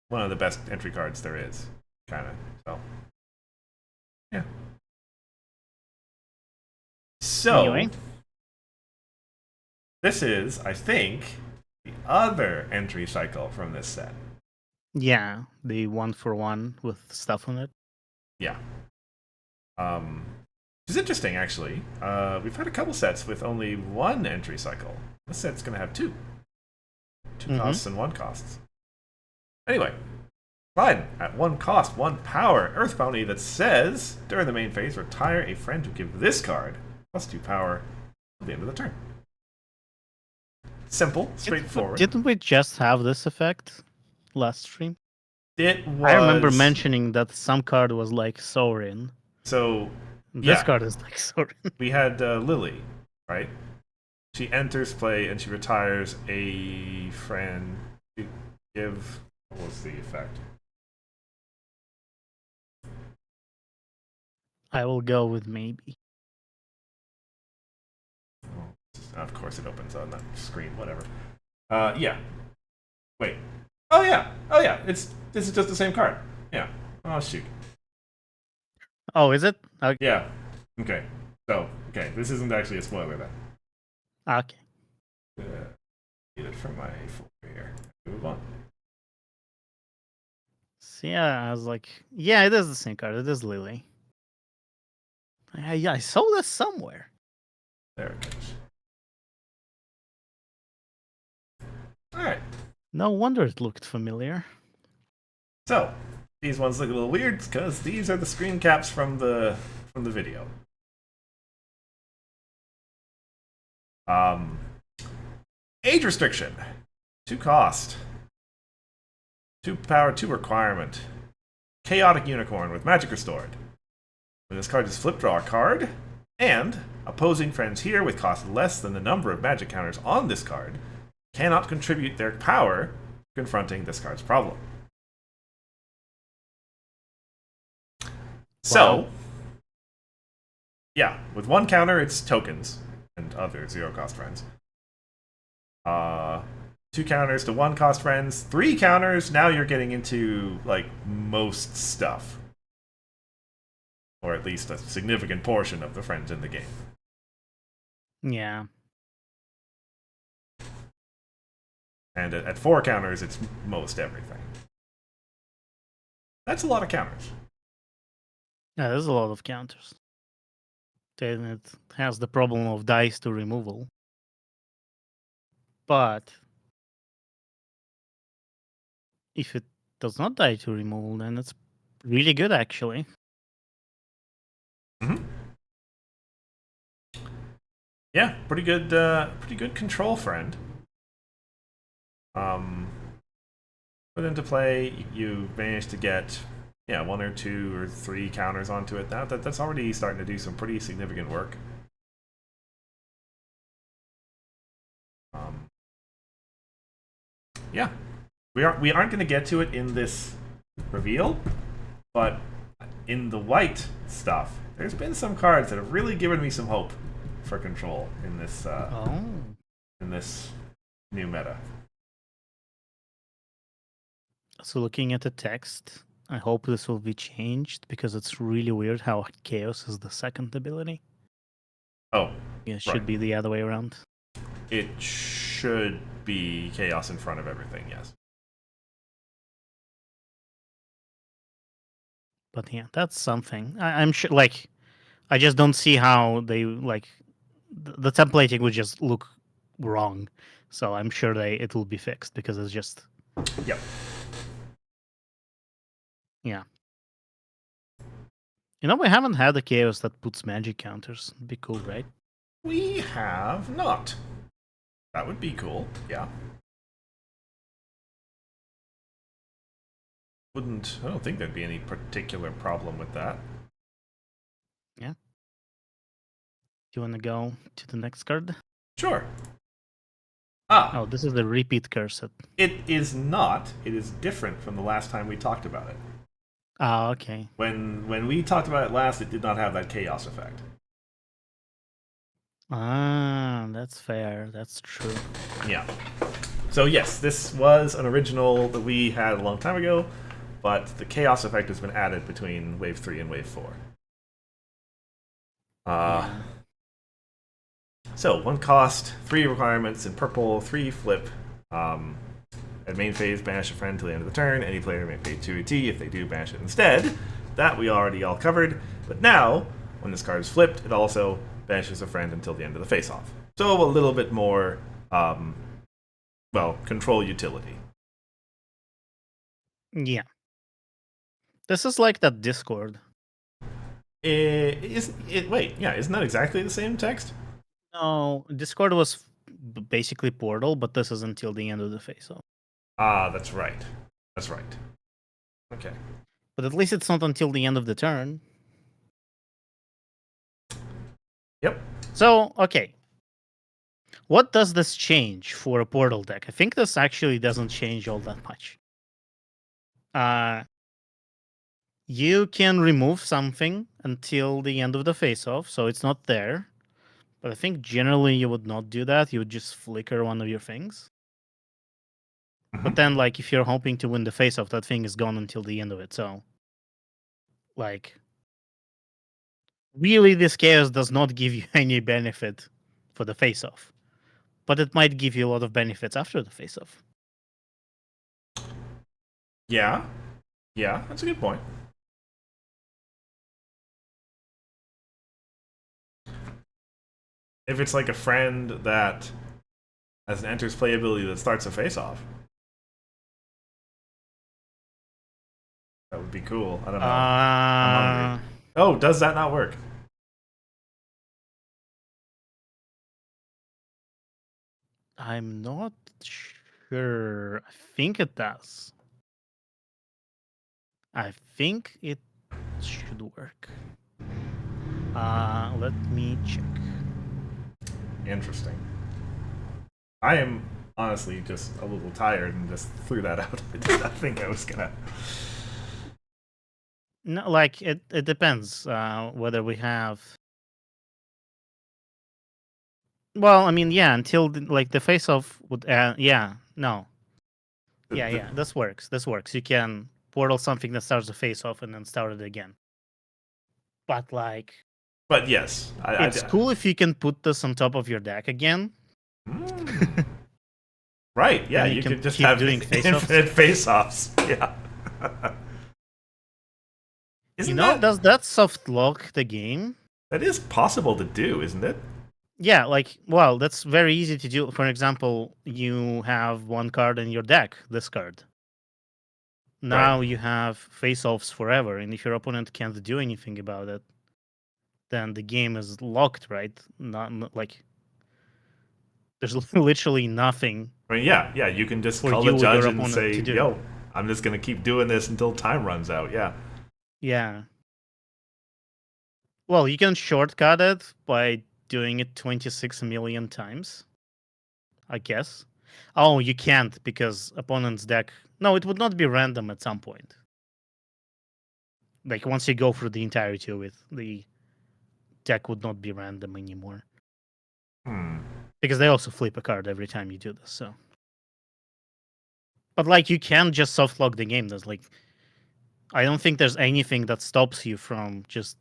one of the best entry cards there is. Kinda. So yeah. So Anyway. this is, I think, the other entry cycle from this set. Yeah, the 1-for-1 with stuff on it. Yeah. Um, which is interesting, actually. We've had a couple sets with only one entry cycle. This set's going to have two. Two costs and one costs. Anyway, fine. At one cost, one power, Earth Bounty that says, during the main phase, retire a friend to give this card plus 2 power at the end of the turn. Simple, straightforward. Didn't we just have this effect last stream? It was. I remember mentioning that some card was like Sorin. So, This yeah. card is like Sorin. We had Lily, right? She enters play and she retires a friend to give. What was the effect? I will go with maybe. Of course, it opens on that screen. Whatever. Yeah. Wait. Oh yeah. Oh yeah. This is just the same card. Yeah. Oh shoot. Oh, is it? Okay. Yeah. Okay. So okay, this isn't actually a spoiler then. Okay. Get it from my folder here. Move on. So yeah, I was like, yeah, it is the same card. It is Lily. I saw this somewhere. There it goes. All right. No wonder it looked familiar. So these ones look a little weird because these are the screen caps from the video. Age restriction, 2 cost, 2 power, 2 requirement. Chaotic Unicorn with magic restored. When this card is flipped, draw a card, and opposing friends here with cost less than the number of magic counters on this card cannot contribute their power confronting this card's problem. So, yeah, with 1 counter, it's tokens and other 0 cost friends. 2 counters to 1 cost friends. 3 counters, now you're getting into, like, most stuff. Or at least a significant portion of the friends in the game. Yeah. And at 4 counters, it's most everything. That's a lot of counters. Yeah, there's a lot of counters. Then it has the problem of dice to removal. But if it does not die to removal, then it's really good actually. Mm-hmm. Yeah, pretty good control friend. Put into play, you managed to get 1 or 2 or 3 counters onto it. That's already starting to do some pretty significant work. Yeah, we aren't going to get to it in this reveal, but in the white stuff, there's been some cards that have really given me some hope for control in this in this new meta. So looking at the text, I hope this will be changed because it's really weird how Chaos is the second ability. Oh, yeah, it should be the other way around. It should be Chaos in front of everything, yes. But yeah, that's something. I'm sure, like, I just don't see how they, like, the templating would just look wrong. So I'm sure it will be fixed because it's just... Yep. Yeah. You know, we haven't had a Chaos that puts magic counters. It'd be cool, right? We have not. That would be cool, yeah. I don't think there'd be any particular problem with that. Yeah. Do you want to go to the next card? Sure. Oh, this is the repeat curse. It is not. It is different from the last time we talked about it. Oh, okay. When we talked about it last, it did not have that chaos effect. Ah, that's fair. That's true. Yeah. So yes, this was an original that we had a long time ago, but the chaos effect has been added between Wave 3 and Wave 4. Yeah. So, 1 cost, 3 requirements in purple, 3 flip. At main phase, banish a friend till the end of the turn. Any player may pay 2 ET. If they do, banish it instead. That we already all covered. But now, when this card is flipped, it also banishes a friend until the end of the face-off. So a little bit more, control utility. Yeah. This is like that Discord. Isn't that exactly the same text? No, Discord was basically Portal, but this is until the end of the face-off. Ah, that's right. That's right. Okay. But at least it's not until the end of the turn. Yep. So, okay. What does this change for a Portal deck? I think this actually doesn't change all that much. You can remove something until the end of the face-off, so it's not there. But I think generally you would not do that. You would just flicker one of your things. But then, like, if you're hoping to win the face-off, that thing is gone until the end of it. So, like, really, this chaos does not give you any benefit for the face-off, but it might give you a lot of benefits after the face-off. Yeah. Yeah, that's a good point. If it's like a friend that has an enters play ability that starts a face off, that would be cool. I don't know. I'm hungry. Oh, does that not work? I'm not sure. I think it does. I think it should work. Let me check. Interesting. I am honestly just a little tired and just threw that out. I did not think I was gonna. No, like it depends whether we have. Well, I mean, yeah, until like the face off would. Yeah, no, yeah. This works. This works. You can portal something that starts the face off and then start it again. But like, But yes, it's cool if you can put this on top of your deck again. Right? Yeah, Then you can could just keep have doing face-offs. infinite face-offs. Yeah. Isn't Does that soft lock the game? that is possible to do, isn't it? Yeah, like, well, that's very easy to do. For example, you have one card in your deck, this card. Now Right. you have face-offs forever, and if your opponent can't do anything about it, then the game is locked, right? Not like there's literally nothing I mean, yeah. You can just for call the you or judge your and opponent say, to do. "Yo, I'm just gonna keep doing this until time runs out." Yeah. Yeah. Well, you can shortcut it by doing it 26 million times, I guess. Oh, you can't because opponent's deck. No, it would not be random at some point. Like once you go through the entirety of it, the deck would not be random anymore. Because they also flip a card every time you do this. So, but like you can just soft lock the game. There's like, I don't think there's anything that stops you from just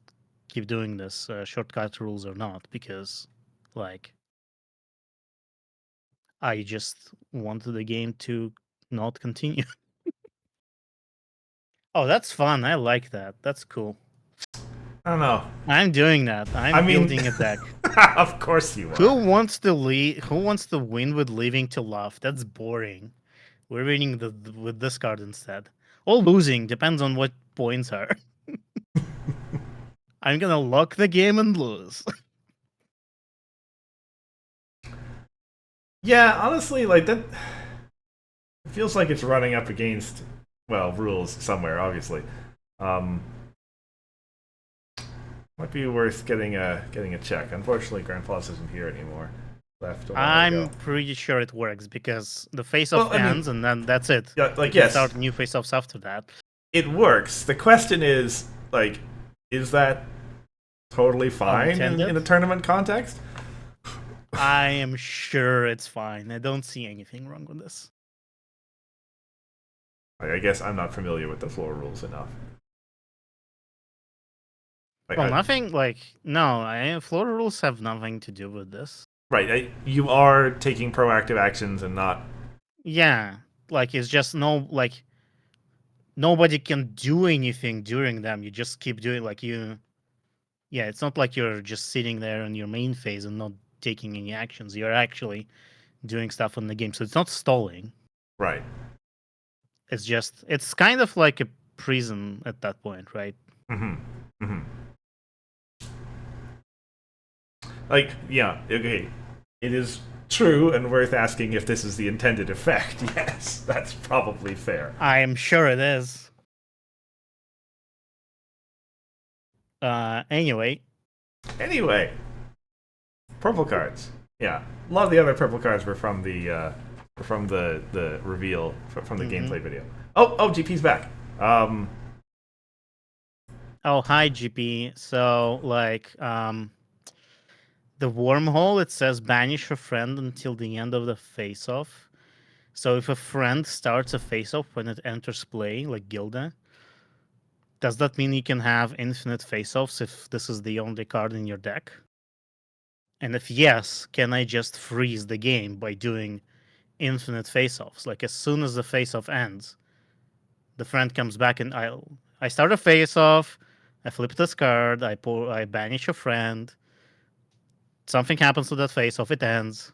keep doing this, shortcut rules or not, because like I just wanted the game to not continue. Oh, that's fun. I like that. That's cool. I don't know. I'm doing that. I'm I mean, building a deck. of course you Who are. wants to lead? Who wants to win with leaving to laugh? That's boring. We're winning with this card instead. Or losing depends on what points are. I'm gonna lock the game and lose. Yeah, honestly, like that. It feels like it's running up against, well, rules somewhere. Obviously, um, might be worth getting a check. Unfortunately, Grand Plus isn't here anymore. Left a while I'm ago. pretty sure it works because the face off Well, I mean, ends and then that's it. yeah, You like can yes, start new face offs after that. it works. The question is, like, is that totally How fine in a intended? tournament context? I am sure it's fine. I don't see anything wrong with this. I guess I'm not familiar with the floor rules enough. Like, Well, nothing like no. Floor rules have nothing to do with this. right, you are taking proactive actions and not. Yeah, like it's just no like nobody can do anything during them. You just keep doing like you. Yeah, it's not like you're just sitting there in your main phase and not taking any actions. You're actually doing stuff in the game, so it's not stalling. Right. It's kind of like a prison at that point, right? Mm-hmm. Mm-hmm. Like, yeah, okay. It is true and worth asking if this is the intended effect. Yes, that's probably fair. I am sure it is. Anyway, Anyway, purple cards. Yeah, a lot of the other purple cards were from the reveal from the mm-hmm. gameplay video. Oh, GP's back. Oh, hi, GP. So, the wormhole, it says banish a friend until the end of the face off. So, if a friend starts a face off when it enters play, like Gilda, does that mean you can have infinite face offs if this is the only card in your deck? And if yes, can I just freeze the game by doing infinite face offs? Like, as soon as the face off ends, the friend comes back and I start a face off, I flip this card, I banish a friend, something happens to that face off, it ends.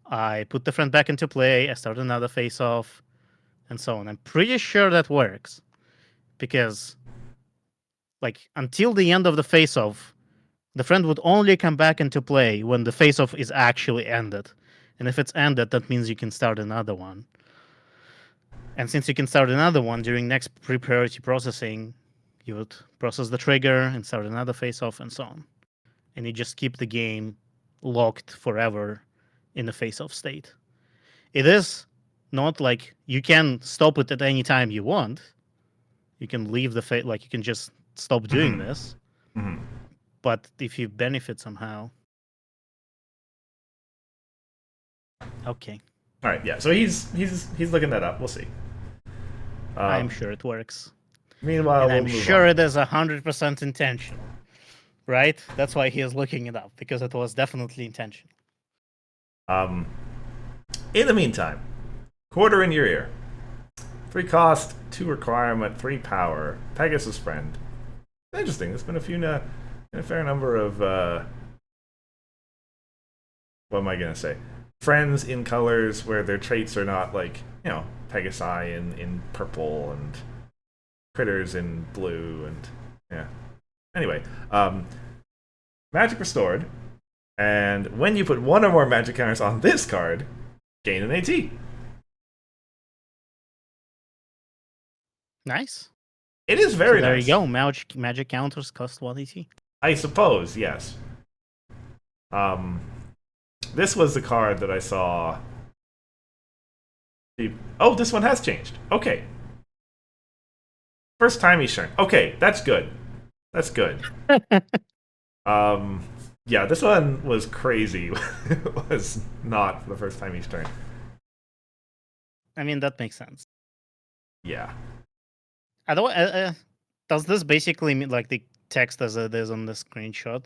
I put the friend back into play, I start another face off, and so on. I'm pretty sure that works because, like, until the end of the face off, the friend would only come back into play when the face off is actually ended. And if it's ended, that means you can start another one. And since you can start another one during next pre-priority processing, you would process the trigger and start another face off and so on. And you just keep the game locked forever in the face off state. It is not like you can stop it at any time you want. You can leave the like you can just stop doing Mm-hmm. this. Mm-hmm. But if you benefit somehow, okay, All right, yeah. So he's looking that up. We'll see. I'm Um, sure it works, Meanwhile, and we'll I'm move sure on. it is 100% intentional. Right? That's why he is looking it up because it was definitely intentional. Um, in the meantime, quarter in your ear. 3 cost, 2 requirement, 3 power. Pegasus friend. Interesting. There's been a fair number of what am I gonna say? Friends in colors where their traits are not like Pegasi in purple and critters in blue and yeah. Anyway, magic restored, and when you put one or more magic counters on this card, gain an AT. Nice. It is So very there you nice. go. Magic counters cost 1 ET. I suppose, yes. Um, this was the card that I saw. Oh, this one has changed. Okay. First time he's shown. Okay, that's good. That's good. Um, yeah, this one was crazy. It was not the first time he's turned. I mean, that makes sense. Yeah. Does this basically mean like the text as it is on the screenshot?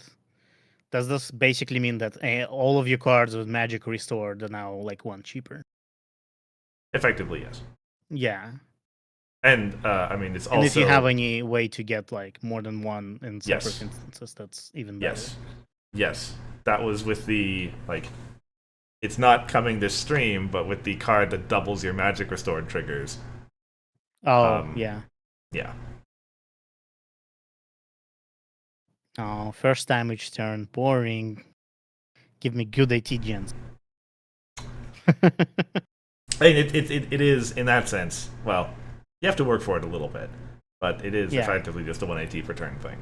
Does this basically mean that all of your cards with magic restored are now like one cheaper? Effectively, yes. Yeah. And I mean, it's And if you have also any way to get like more than one in separate yes, instances, that's even better. yes, yes. That was with the like. It's not coming this stream, but with the card that doubles your magic restored triggers. Oh, Um, yeah. yeah. Oh, first time each turn. Boring. Give me good AT gens. I mean, it is in that sense. Well, you have to work for it a little bit, but it is Yeah. effectively just a 180 per turn thing.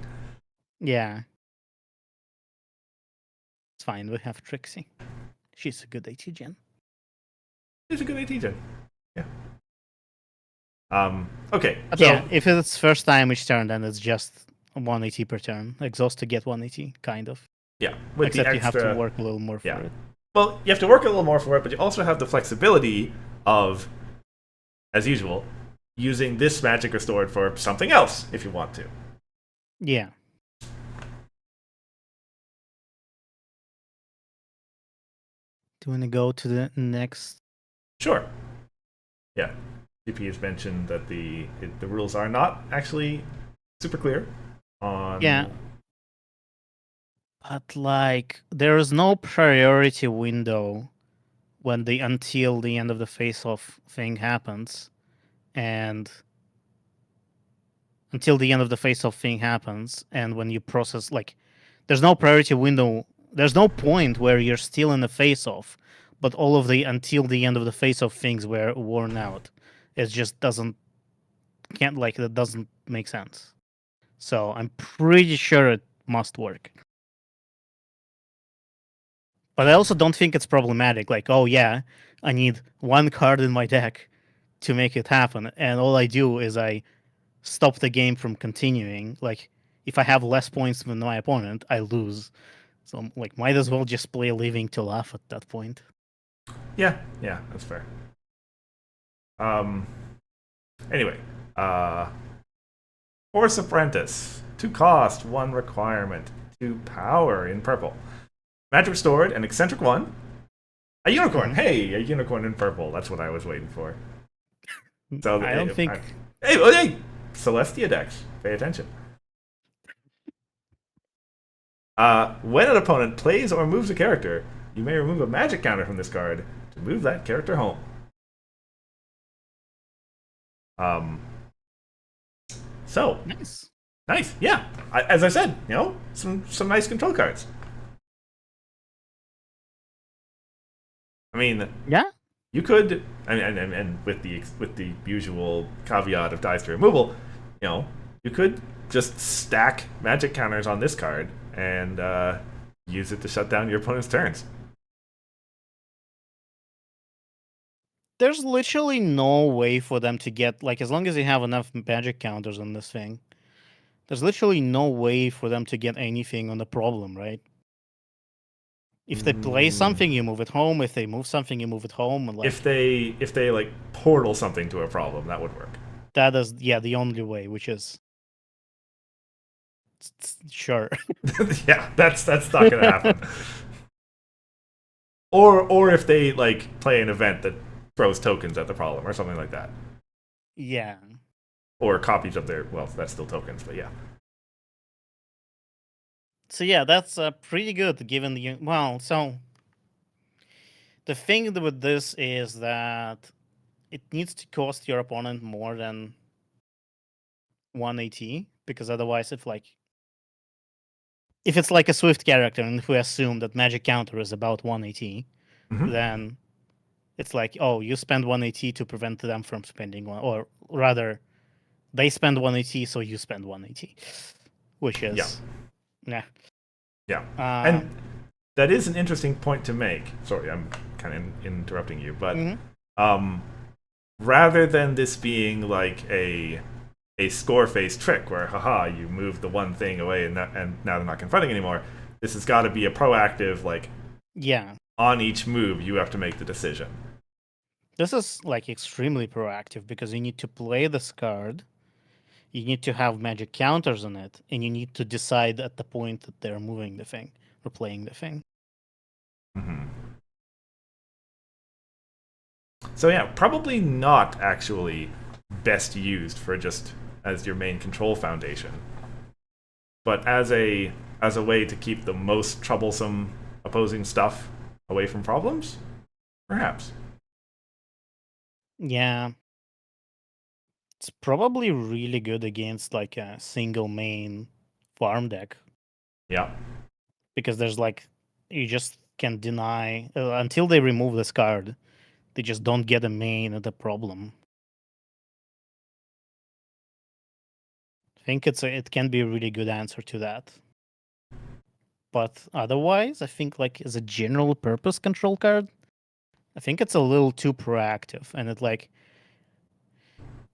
Yeah. It's fine. We have Trixie. She's a good AT gen. It's a good AT gen. Yeah. Okay, But so yeah, if it's first time each turn, then it's just 180 per turn. Exhaust to get 180, kind of. yeah, with the Except you have to extra, work a little more yeah. for it. Well, you have to work a little more for it, but you also have the flexibility of, as usual, using this magic restored for something else if you want to. Yeah. Do you want to go to the next? Sure. Yeah. GP has mentioned that the rules are not actually super clear Yeah, on. but like there is no priority window when the until the end of the face-off thing happens, and until the end of the face-off thing happens, and when you process like, there's no priority window. There's no point where you're still in the face-off, but all of the until the end of the face-off things were worn out. It just doesn't can't like that doesn't make sense. So I'm pretty sure it must work. But I also don't think it's problematic. Like, oh yeah, I need one card in my deck to make it happen, and all I do is I stop the game from continuing. Like, if I have less points than my opponent, I lose. So I'm like, might as well just play Living to Laugh at that point. Yeah, yeah, that's fair. Um. Anyway, uh, Horse Apprentice. 2 cost, 1 requirement, 2 power in purple. Magic restored, an eccentric one. A unicorn. Mhm. Hey, a unicorn in purple. That's what I was waiting for. So, I don't think. hey, oh, hey, Celestia decks. Pay attention. When an opponent plays or moves a character, you may remove a magic counter from this card to move that character home. Um, so Nice. nice, yeah. As I said, some nice control cards. I mean, Yeah. you could, I mean, and with the usual caveat of dice to removal, you could just stack magic counters on this card and use it to shut down your opponent's turns. There's literally no way for them to get like as long as you have enough magic counters on this thing. There's literally no way for them to get anything on the problem, right? If they play Mm, something, you move it home. If they move something, you move it home. And if like they like portal something to a problem, that would work. that is, yeah, the only way, which is sure. Yeah, that's not gonna happen. Or if they like play an event that throws tokens at the problem or something like that, Yeah. or copies of their, well, that's still tokens, but yeah. So yeah, that's pretty good given the well. So the thing with this is that it needs to cost your opponent more than 180 because otherwise, if it's like a Swift character and if we assume that magic counter is about 180, Hmm. then it's like, oh, you spend 180 to prevent them from spending one, or rather, they spend 180, so you spend 180, which Yeah, is, yeah. yeah, Uh, and that is an interesting point to make. Sorry, I'm kind of interrupting you, but mhm. um, rather than this being like a score face trick where haha you move the one thing away and now they're not confronting anymore, this has got to be a proactive, like, Yeah, on each move you have to make the decision. this is like extremely proactive because you need to play this card, you need to have magic counters on it, and you need to decide at the point that they're moving the thing or playing the thing. Hmm. So yeah, probably not actually best used for just as your main control foundation, but as a way to keep the most troublesome opposing stuff away from problems, perhaps. Yeah, it's probably really good against like a single main farm deck Yeah. because there's like you just can deny until they remove this card. They just don't get a main at the problem. I think it can be a really good answer to that. But otherwise, I think like as a general purpose control card, I think it's a little too proactive,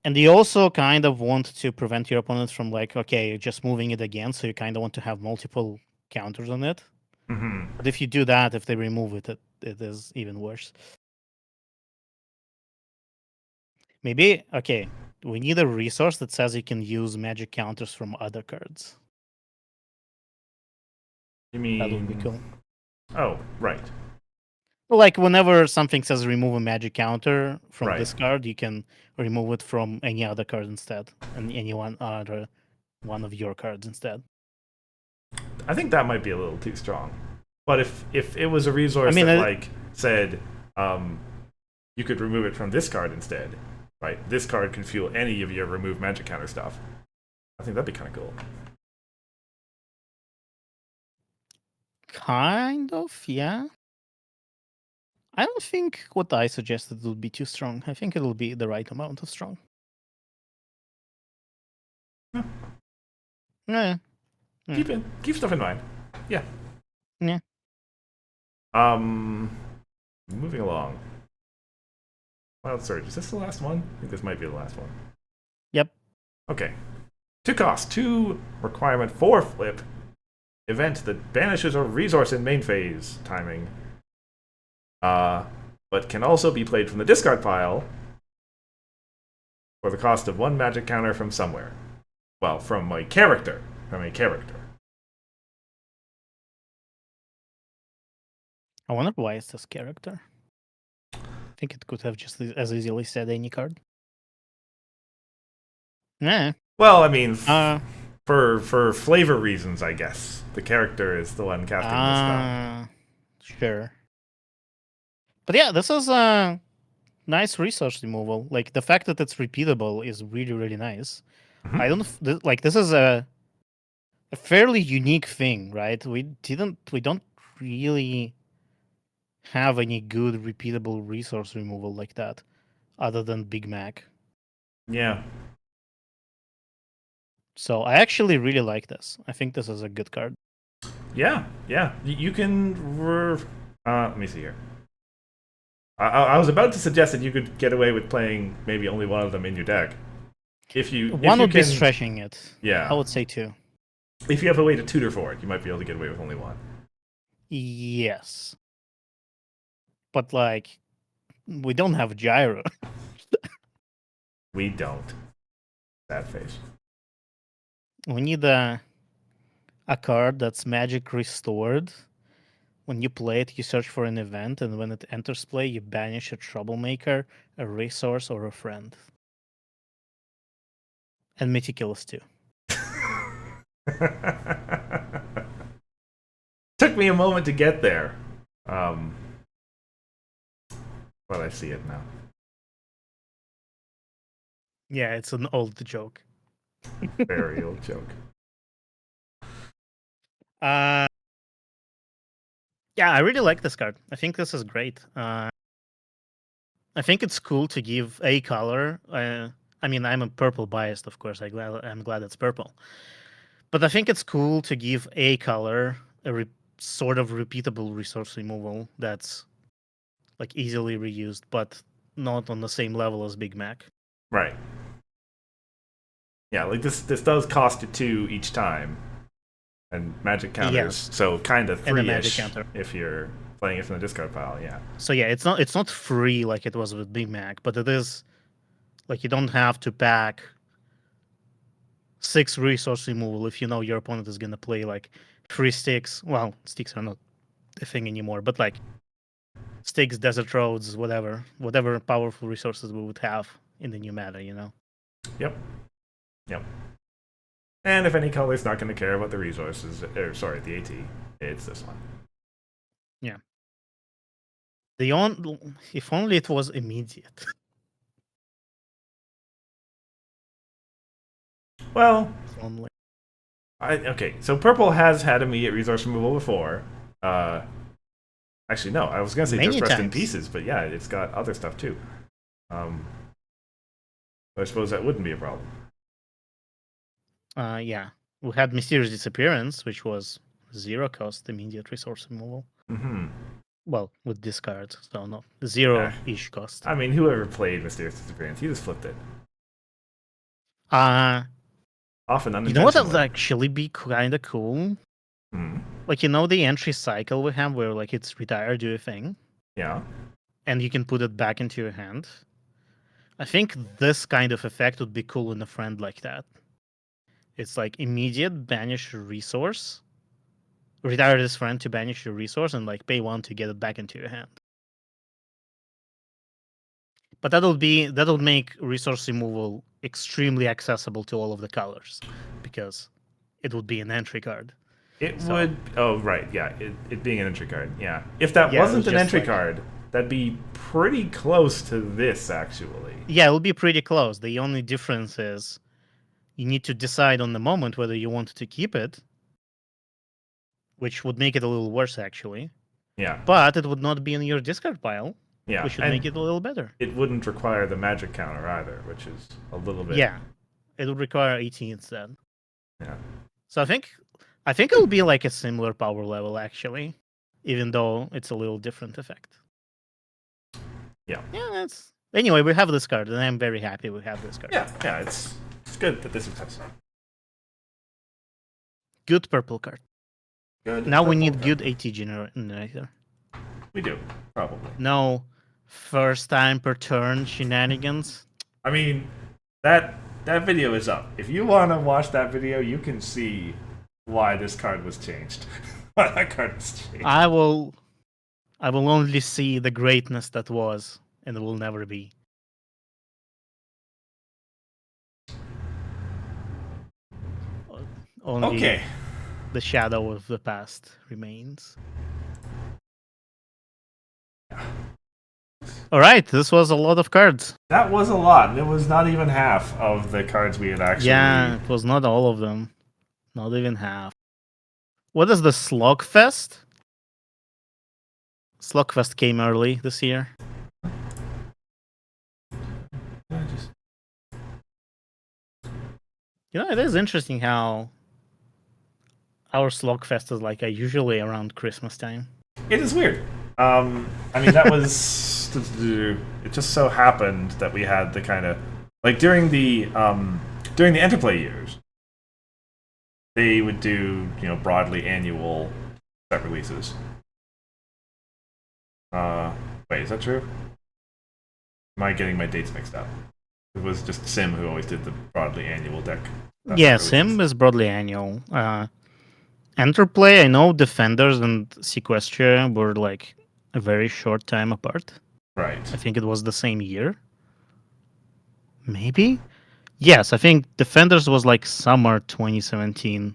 and And you also kind of want to prevent your opponent from like, okay, just moving it again. So you kind of want to have multiple counters on it. Mm-hmm. But if you do that, if they remove it, it is even worse. Maybe, okay, we need a resource that says you can use magic counters from other cards. You That would be mean? cool. Oh, right. Like whenever something says remove a magic counter from Right. this card, you can remove it from any other card instead, and any one of your cards instead. I think that might be a little too strong. But if it was a I resource mean, that like said you could remove it from this card instead, right? This card can fuel any of your remove magic counter stuff. I think that'd be kind of cool. kind of, yeah. I don't think what I suggested would be too strong. I think it'll be the right amount of strong. Huh. Yeah, Keep stuff in mind. Yeah. yeah. Moving along. Wild Surge. Is this the last one? I think this might be the last one. Yep. Okay. 2 cost, 2 requirement, 4 flip. Event that banishes a resource in main phase timing. But can also be played from the discard pile for the cost of 1 magic counter from somewhere. Well, from a character. From a character. I wonder why it's this character. I think it could have just as easily said any card. Yeah. Well, I mean, Uh, for flavor reasons, I guess. The character is the one casting the spell. Sure. But yeah, this is nice resource removal. Like the fact that it's repeatable is really, really nice. Mhm. I don't like this is a fairly unique thing, right? We don't really have any good repeatable resource removal like that, other than Big Mac. Yeah. So I actually really like this. I think this is a good card. Yeah. Yeah. You can. Let me see here. I was about to suggest that you could get away with playing maybe only one of them in your deck. If One you would be can, stretching it. I yeah. would say two. If you have a way to tutor for it, you might be able to get away with only one. Yes. But like we don't have gyro. We don't. Sad face. We need a card that's magic restored. When you play it, you search for an event, and when it enters play, you banish a troublemaker, a resource, or a friend. And Meticulous too. Took me a moment to get there. Um, but I see it now. Yeah, it's an old joke. Very old joke. Uh yeah, I really like this card. I think this is great. I think it's cool to give a color. I mean, I'm a purple biased, of course. I'm glad it's purple. But I think it's cool to give a color sort of repeatable resource removal that's like easily reused, but not on the same level as Big Mac. Right. Yeah, like this does cost you 2 each time. And magic counters, Yes, so kind of and a magic 3-ish counter. if you're playing it from the discard pile, yeah. So yeah, it's not free like it was with Big Mac, but it is like you don't have to pack 6 resource removal if you know your opponent is gonna play like 3 sticks. Well, sticks are not a thing anymore, but like sticks, desert roads, whatever powerful resources we would have in the new meta, you know. Yep. Yep. And if any color's not going to care about the resources, or sorry, the AT, it's this one. Yeah. If only it was immediate. Well, If only. okay, so purple has had immediate resource removal before. Actually, no, I was going to say Many just rest in times. pieces, but yeah, it's got other stuff too. I suppose that wouldn't be a problem. Yeah. We had Mysterious Disappearance, which was 0 cost immediate resource removal. Mm-hmm. Well, with discard, so not Yeah. 0-ish cost. I mean, whoever played Mysterious Disappearance, he just flipped it. Uh, Often you know what would unintentionally. actually be kind of cool? Hmm. Like, you know the entry cycle we have where, like, it's retire, do a thing, Yeah. and you can put it back into your hand? I think this kind of effect would be cool in a friend like that. It's like immediate banish resource, retire this friend to banish your resource, and like pay 1 to get it back into your hand. But that'll make resource removal extremely accessible to all of the colors, because it would be an entry card. It So would. Oh, right. Yeah. It being an entry card. Yeah. If that yeah, it wasn't was an just entry like, card, that'd be pretty close to this, actually. yeah, it'll be pretty close. The only difference is you need to decide on the moment whether you want to keep it, which would make it a little worse actually. Yeah. But it would not be in your discard pile, Yeah. which would And make it a little better. it wouldn't require the magic counter either, which is a little bit. Yeah, it would require 18 instead. Yeah. So I think it'll be like a similar power level actually, even though it's a little different effect. Yeah. Yeah, that's anyway. We have this card, and I'm very happy we have this card. Yeah. Yeah. It's good that this exists. Good purple card. Good. Now we Purple need card. good AT generator. We do probably. No first time per turn shenanigans. I mean, that that video is up. If you want to watch that video, you can see why this card was changed. Why that card was changed. I will only see the greatness that was and will never be. Only Okay. the shadow of the past remains. All right, this was a lot of cards. That was a lot, and it was not even half of the cards we had actually. Yeah, it was not all of them. Not even half. What is the Slogfest? Slogfest came early this year. You know, it is interesting how our Slogfest is like usually around Christmas time. It is weird. I mean, that was. It just so happened that we had the kind of like during the Interplay years, they would do broadly annual set releases. Wait, is that true? Am I getting my dates mixed up? It was just Sim who always did the broadly annual deck. Yeah, set Sim releases. is broadly annual. Interplay, I know Defenders and Sequestria were like a very short time apart. Right. I think it was the same year. Maybe? Yes, I think Defenders was like summer 2017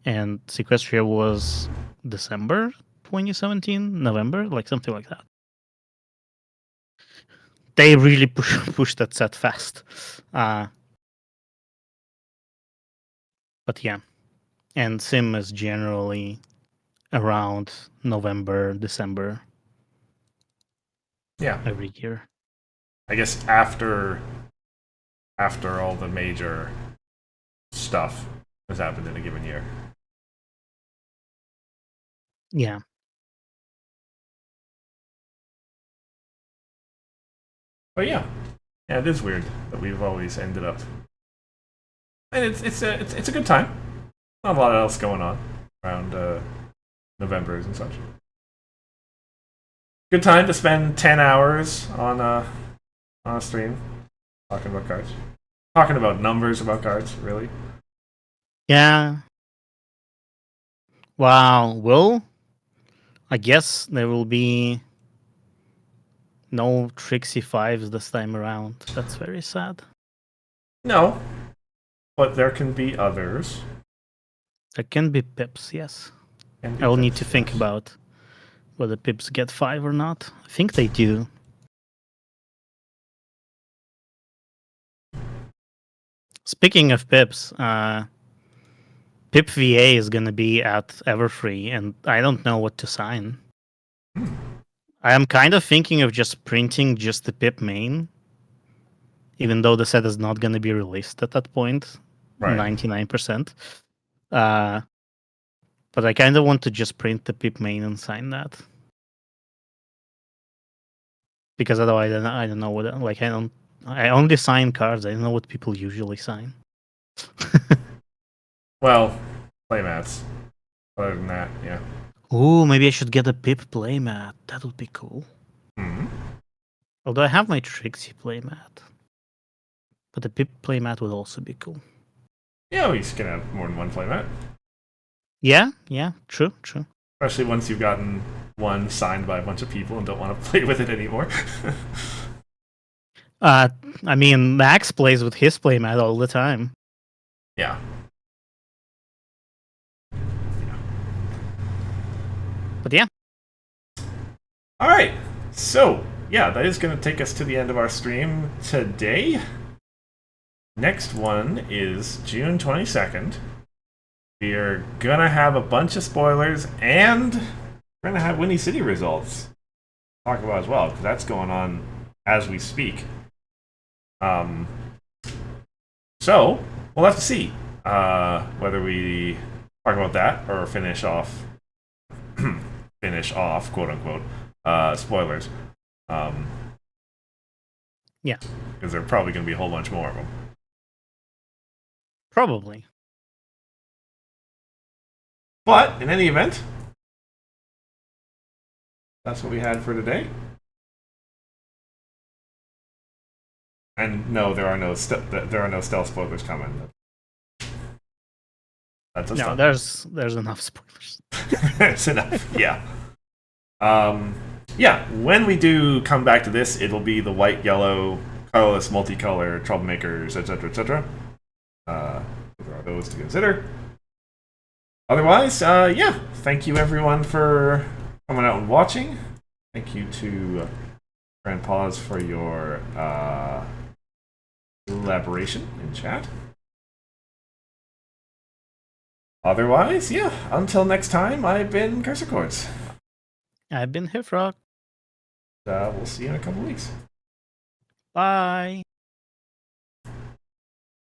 and Sequestria was December 2017, November, like something like that. They really pushed that set fast. But yeah, and Sim is generally around November, December Yeah. every year. I guess after all the major stuff has happened in a given year. Yeah. But yeah, it is weird that we've always ended up, and it's a good time. Not a lot else going on around November's and such. Good time to spend 10 hours on a stream talking about cards, talking about numbers about cards. Really, Yeah. Wow. Well, I guess there will be no Trixie Fives this time around. That's very sad. no, but there can be others. There can be Pips, yes. Can be I will need to pips, think yes. about whether Pips get 5 or not. I think they do. Speaking of Pips, Pip VA is going to be at Everfree, and I don't know what to sign. I am kind of thinking of just printing just the Pip main, even though the set is not going to be released at that point, Right. 99%. But I kind of want to just print the Pip main and sign that. Because otherwise, I don't know what, like, I don't I only sign cards. I don't know what people usually sign. Well, playmats. Other than that, yeah. Ooh, maybe I should get a Pip playmat. That would be cool. Hmm. Although I have my Trixie playmat. But the Pip playmat would also be cool. Yeah, we can have more than one playmat. Yeah, true. Especially once you've gotten one signed by a bunch of people and don't want to play with it anymore. I mean, Max plays with his playmat all the time. Yeah. But yeah. All right. So, yeah, that is going to take us to the end of our stream today. Next one is June 22nd. We are going to have a bunch of spoilers and we're going to have Windy City results to talk about as well, because that's going on as we speak. So, we'll have to see whether we talk about that or finish off, quote unquote, spoilers. Yeah. Because there are probably going to be a whole bunch more of them. Probably. But, in any event, that's what we had for today. And no, there are no stealth spoilers coming. That's a No, stunt. there's enough spoilers. It's enough. Yeah. Yeah. When we do come back to this, it'll be the white, yellow, colorless, multicolor troublemakers, etc., etc. There are those to consider. Otherwise, yeah. Thank you everyone for coming out and watching. Thank you to Grandpaws for your elaboration in chat. Otherwise, yeah, until next time, I've been Cursor Chords. I've been Hifrock. We'll see you in a couple weeks. Bye.